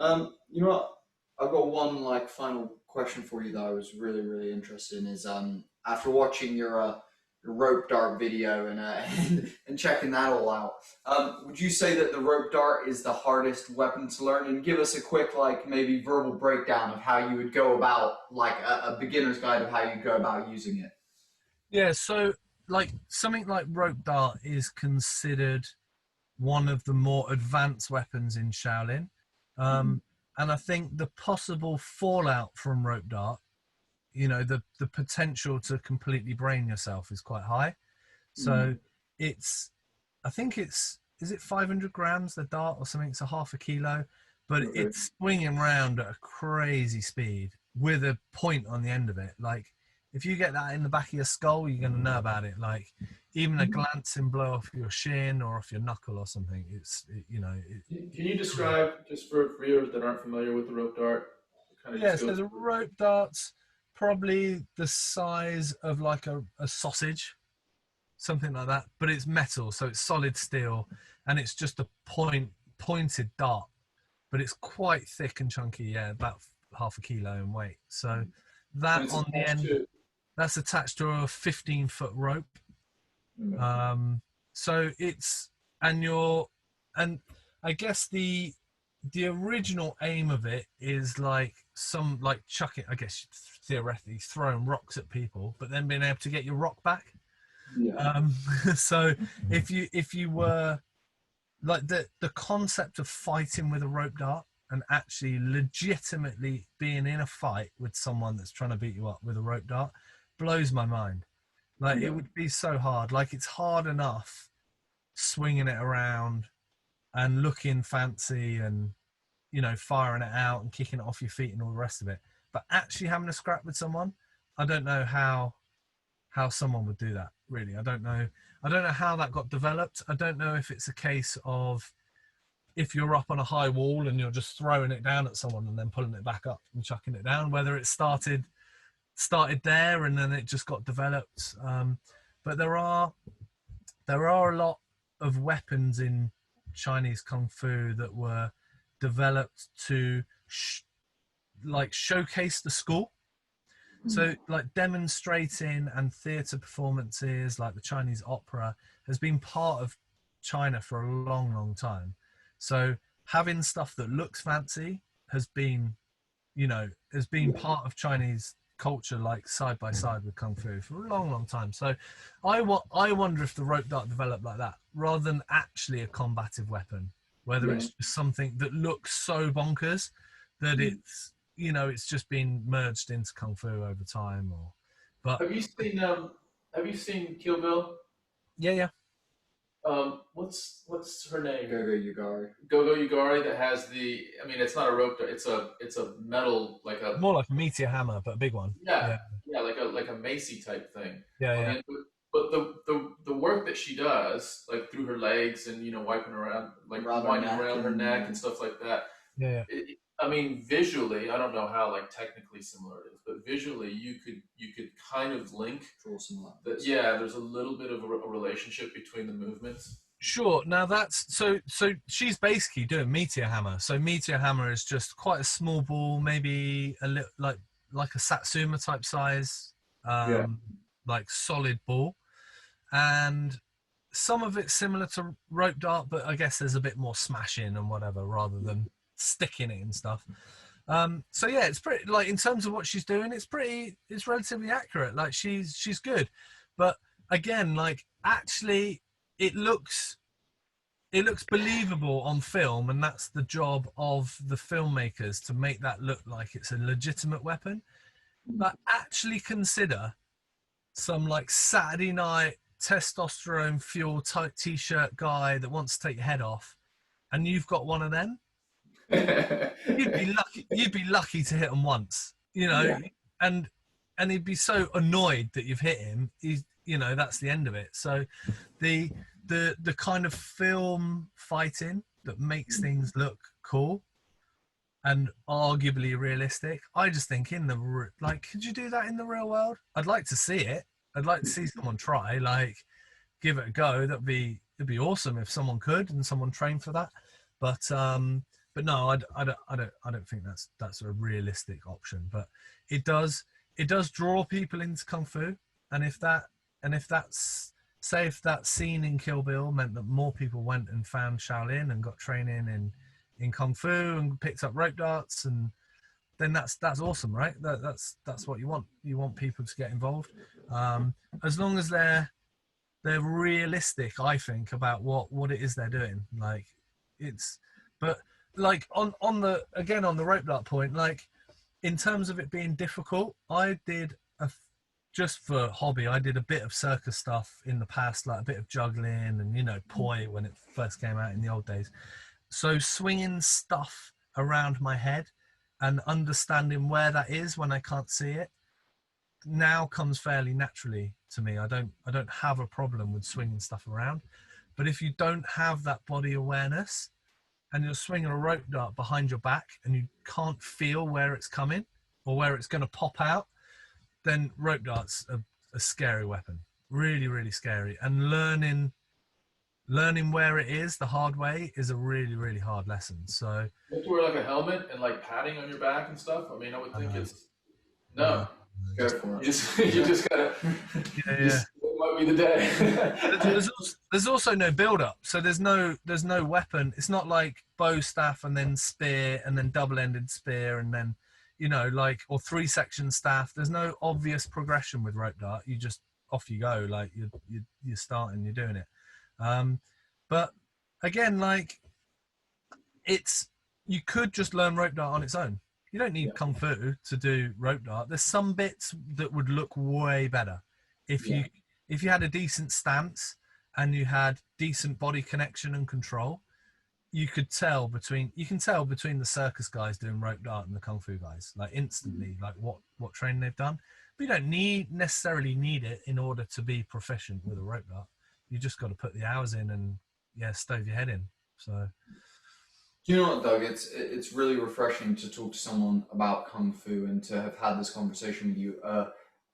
know what? I've got one like final question for you that I was really, really interested in is after watching your rope dart video and checking that all out. Would you say that the rope dart is the hardest weapon to learn? And give us a quick, like, maybe verbal breakdown of how you would go about, like, a beginner's guide of how you go about using it. Yeah, so like something like rope dart is considered one of the more advanced weapons in Shaolin. And I think the possible fallout from rope dart, you know, the potential to completely brain yourself is quite high. So it's, I think it's, is it 500 grams, the dart, or something? It's a half a kilo, but Okay. it's swinging around at a crazy speed with a point on the end of it. Like, if you get that in the back of your skull, you're going to know about it. Like, even a glancing blow off your shin or off your knuckle or something, you know. Can you describe, just for viewers that aren't familiar with the rope dart, kind of Yeah, just so go the through? rope dart's probably the size of like a sausage, something like that, but it's metal, so it's solid steel, and it's just a pointed dart, but it's quite thick and chunky. Yeah, about half a kilo in weight. So And that it's on the attached end, to. that's attached to a 15-foot rope. So it's, and you're, and I guess the original aim of it is like some, like chucking, I guess theoretically throwing rocks at people, but then being able to get your rock back. Yeah. So if you were like the concept of fighting with a rope dart and actually legitimately being in a fight with someone that's trying to beat you up with a rope dart blows my mind. Like, it would be so hard. Like, it's hard enough swinging it around and looking fancy and, you know, firing it out and kicking it off your feet and all the rest of it. But actually having a scrap with someone, I don't know how someone would do that, really. I don't know. I don't know how that got developed. I don't know if it's a case of, if you're up on a high wall and you're just throwing it down at someone and then pulling it back up and chucking it down, whether it started there and then it just got developed. But there are a lot of weapons in Chinese kung fu that were developed to like showcase the school. So like demonstrating and theatre performances, like the Chinese opera, has been part of China for a long, long time. So having stuff that looks fancy has been, you know, has been part of Chinese culture, like side by side with kung fu for a long, long time. So I wonder if the rope dart developed like that rather than actually a combative weapon, whether it's just something that looks so bonkers that it's, you know, it's just been merged into kung fu over time. Or but Have you seen Kill Bill? yeah. What's her name? Go Yugari. Gogo Yugari, that has the. I mean, it's not a rope dart. It's a metal, like a. More like a meteor hammer, but a big one. Yeah, yeah, like a Macy type thing. On the Yeah. end. But the work that she does, like through her legs and wiping around, like Around her winding neck around her and- neck and stuff like that. Yeah. I mean, visually, I don't know how like technically similar it is, but visually, you could kind of link Draw some lines. that. Yeah, there's a little bit of a relationship between the movements. Sure. Now that's so she's basically doing meteor hammer. So meteor hammer is just quite a small ball, maybe a little like a satsuma type size, like solid ball, and some of it's similar to rope dart, but I guess there's a bit more smashing and whatever rather than sticking it and stuff. So yeah, it's pretty, like, in terms of what she's doing, it's relatively accurate. Like, she's good, but again, like, actually it looks believable on film, and that's the job of the filmmakers, to make that look like it's a legitimate weapon. But actually consider some like Saturday night testosterone fuel tight t-shirt guy that wants to take your head off, and you've got one of them. You'd be lucky to hit him once, you know. and he'd be so annoyed that you've hit him. He's, you know, that's the end of it. So the kind of film fighting that makes things look cool and arguably realistic, I just think like, could you do that in the real world? I'd like to see it. I'd like to see someone try, like, give it a go. It'd be awesome if someone could and someone trained for that. But no, I don't think that's a realistic option. But it does draw people into kung fu, and if that and if that's, say if that scene in Kill Bill meant that more people went and found Shaolin and got training in Kung Fu and picked up rope darts, and then that's awesome, right? That's what you want. You want people to get involved, as long as they're realistic, I think, about what it is they're doing. Like it's, but like on the, again, on the rope dart point, like in terms of it being difficult, I did just for hobby, I did a bit of circus stuff in the past, like a bit of juggling and, you know, poi when it first came out in the old days. So swinging stuff around my head and understanding where that is when I can't see it now comes fairly naturally to me. I don't have a problem with swinging stuff around. But if you don't have that body awareness and you're swinging a rope dart behind your back and you can't feel where it's coming or where it's going to pop out, then rope darts are a scary weapon. Really, really scary. And learning where it is the hard way is a really, really hard lesson. So you have to wear like a helmet and like padding on your back and stuff. I mean, I would think it's no. Go for it. You just gotta. Yeah. It might be the day. there's also no build up, so there's no weapon. It's not like bow, staff, and then spear, and then double-ended spear, and then, you know, like, or 3-section staff. There's no obvious progression with rope dart. You just, off you go. Like you're starting, you're doing it. But again, like, you could just learn rope dart on its own. You don't need Kung Fu to do rope dart. There's some bits that would look way better if you had a decent stance and you had decent body connection and control. You can tell between the circus guys doing rope dart and the Kung Fu guys, like instantly, like what training they've done. But you don't necessarily need it in order to be proficient with a rope dart. You just got to put the hours in and stove your head in. So. You know what, Doug? It's really refreshing to talk to someone about Kung Fu and to have had this conversation with you,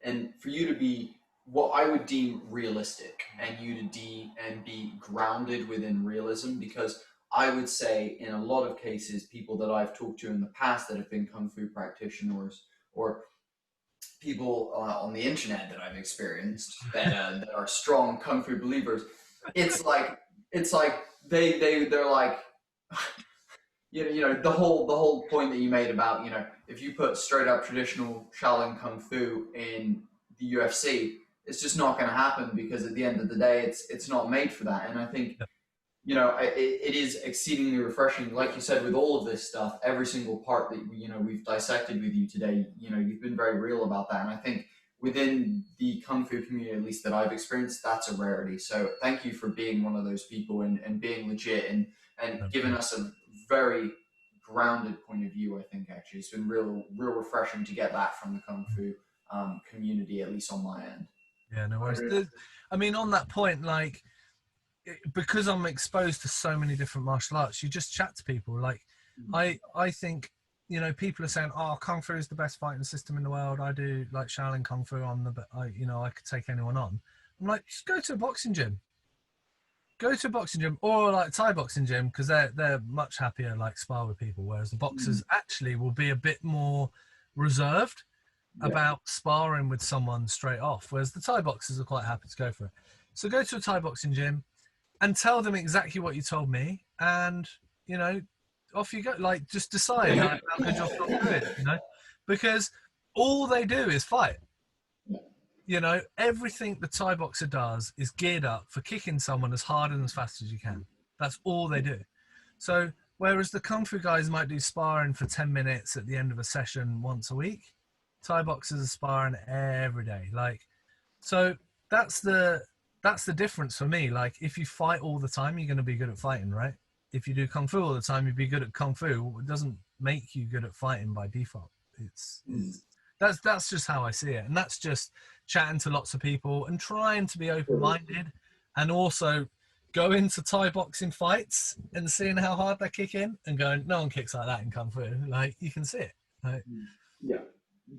and for you to be what I would deem realistic, and you to be grounded within realism. Because I would say, in a lot of cases, people that I've talked to in the past that have been Kung Fu practitioners, or people on the internet that I've experienced that are strong Kung Fu believers, it's like they're like. You know the whole point that you made about, you know, if you put straight up traditional Shaolin Kung Fu in the UFC, it's just not going to happen, because at the end of the day, it's not made for that. And I think, you know, it is exceedingly refreshing, like you said, with all of this stuff, every single part that, you know, we've dissected with you today. You know, you've been very real about that, and I think within the Kung Fu community, at least that I've experienced, that's a rarity. So thank you for being one of those people and being legit and giving us a very grounded point of view. I think actually it's been real refreshing to get that from the Kung Fu community, at least on my end. Yeah, no worries. I mean, on that point, like, because I'm exposed to so many different martial arts, you just chat to people. Like, I think, you know, people are saying, "Oh, Kung Fu is the best fighting system in the world. I do like Shaolin Kung Fu. I could take anyone on." I'm like, just go to a boxing gym. Go to a boxing gym, or like Thai boxing gym, because they're much happier, like, spar with people, whereas the boxers actually will be a bit more reserved about sparring with someone straight off, whereas the Thai boxers are quite happy to go for it. So go to a Thai boxing gym and tell them exactly what you told me, and, you know, off you go. Like, just decide how good your Kung Fu is, you know, because all they do is fight. You know, everything the Thai boxer does is geared up for kicking someone as hard and as fast as you can. That's all they do. So whereas the Kung Fu guys might do sparring for 10 minutes at the end of a session once a week, Thai boxers are sparring every day. Like, so that's the difference for me. Like, if you fight all the time, you're going to be good at fighting, right? If you do Kung Fu all the time, you'd be good at Kung Fu. It doesn't make you good at fighting by default. That's just how I see it. And that's just chatting to lots of people and trying to be open-minded, and also go into Thai boxing fights and seeing how hard they kick in and going, no one kicks like that in Kung Fu. Like, you can see it. Like, yeah.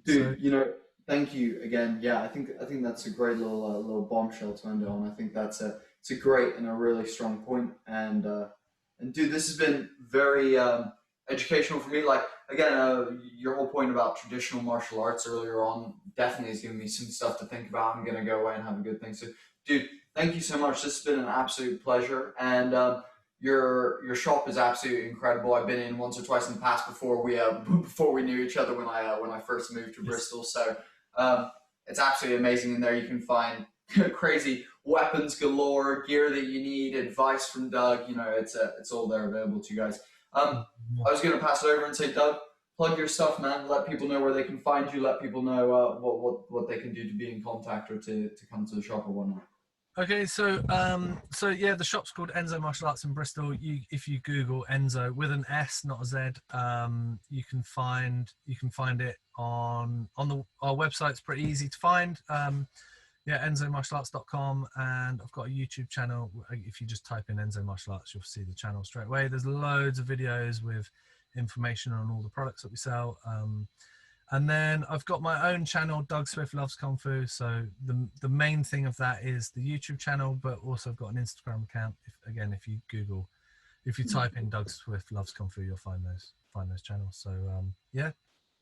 Dude, you know, thank you again. Yeah, I think that's a great little bombshell to end on. I think it's a great and a really strong point. And dude, this has been very educational for me. Like, again, your whole point about traditional martial arts earlier on definitely has given me some stuff to think about. I'm going to go away and have a good thing. So, dude, thank you so much. This has been an absolute pleasure. And your shop is absolutely incredible. I've been in once or twice in the past before we knew each other when I first moved to Bristol. So it's absolutely amazing in there. You can find crazy weapons galore, gear that you need, advice from Doug. You know, it's all there available to you guys. I was going to pass it over and say, Doug, plug your stuff, man. Let people know where they can find you. Let people know what they can do to be in contact or to come to the shop or whatnot. Okay, so yeah, the shop's called Enzo Martial Arts in Bristol. If you Google Enzo with an S, not a Z, you can find it on our website. It's pretty easy to find. Yeah, enzomartialarts.com, and I've got a YouTube channel. If you just type in Enzo Martial Arts, you'll see the channel straight away. There's loads of videos with information on all the products that we sell. And then I've got my own channel, Doug Swift Loves Kung Fu. So the main thing of that is the YouTube channel, but also I've got an Instagram account. If you type in Doug Swift Loves Kung Fu, you'll find those channels. So yeah,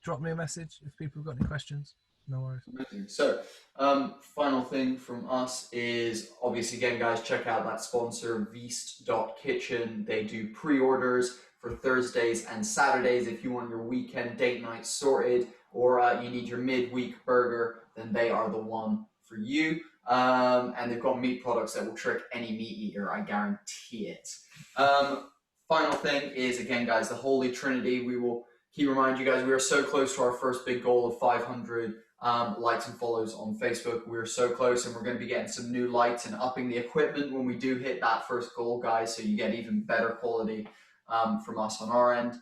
drop me a message if people have got any questions. No worries. Amazing. So, final thing from us is obviously, again, guys, check out that sponsor, Veast.kitchen. They do pre-orders for Thursdays and Saturdays. If you want your weekend date night sorted, or you need your midweek burger, then they are the one for you. And they've got meat products that will trick any meat eater, I guarantee it. Final thing is, again, guys, the Holy Trinity. We will keep reminding you guys, we are so close to our first big goal of 500 likes and follows on Facebook. We're so close, and we're going to be getting some new lights and upping the equipment when we do hit that first goal, guys, so you get even better quality from us on our end.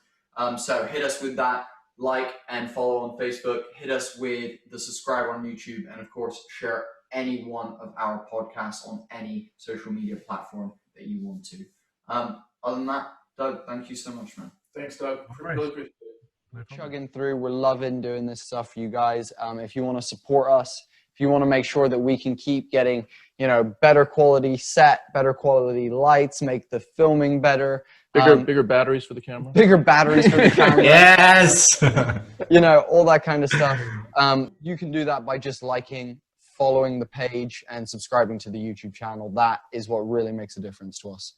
So hit us with that like and follow on Facebook. Hit us with the subscribe on YouTube, and of course, share any one of our podcasts on any social media platform that you want to. Other than that, Doug, thank you so much, man. Thanks, Doug. Really appreciate it. Chugging through. We're loving doing this stuff for you guys. If you want to support us, if you want to make sure that we can keep getting, better quality set, better quality lights, make the filming better. Bigger batteries for the camera. Bigger batteries for the camera. Yes. All that kind of stuff. You can do that by just liking, following the page, and subscribing to the YouTube channel. That is what really makes a difference to us.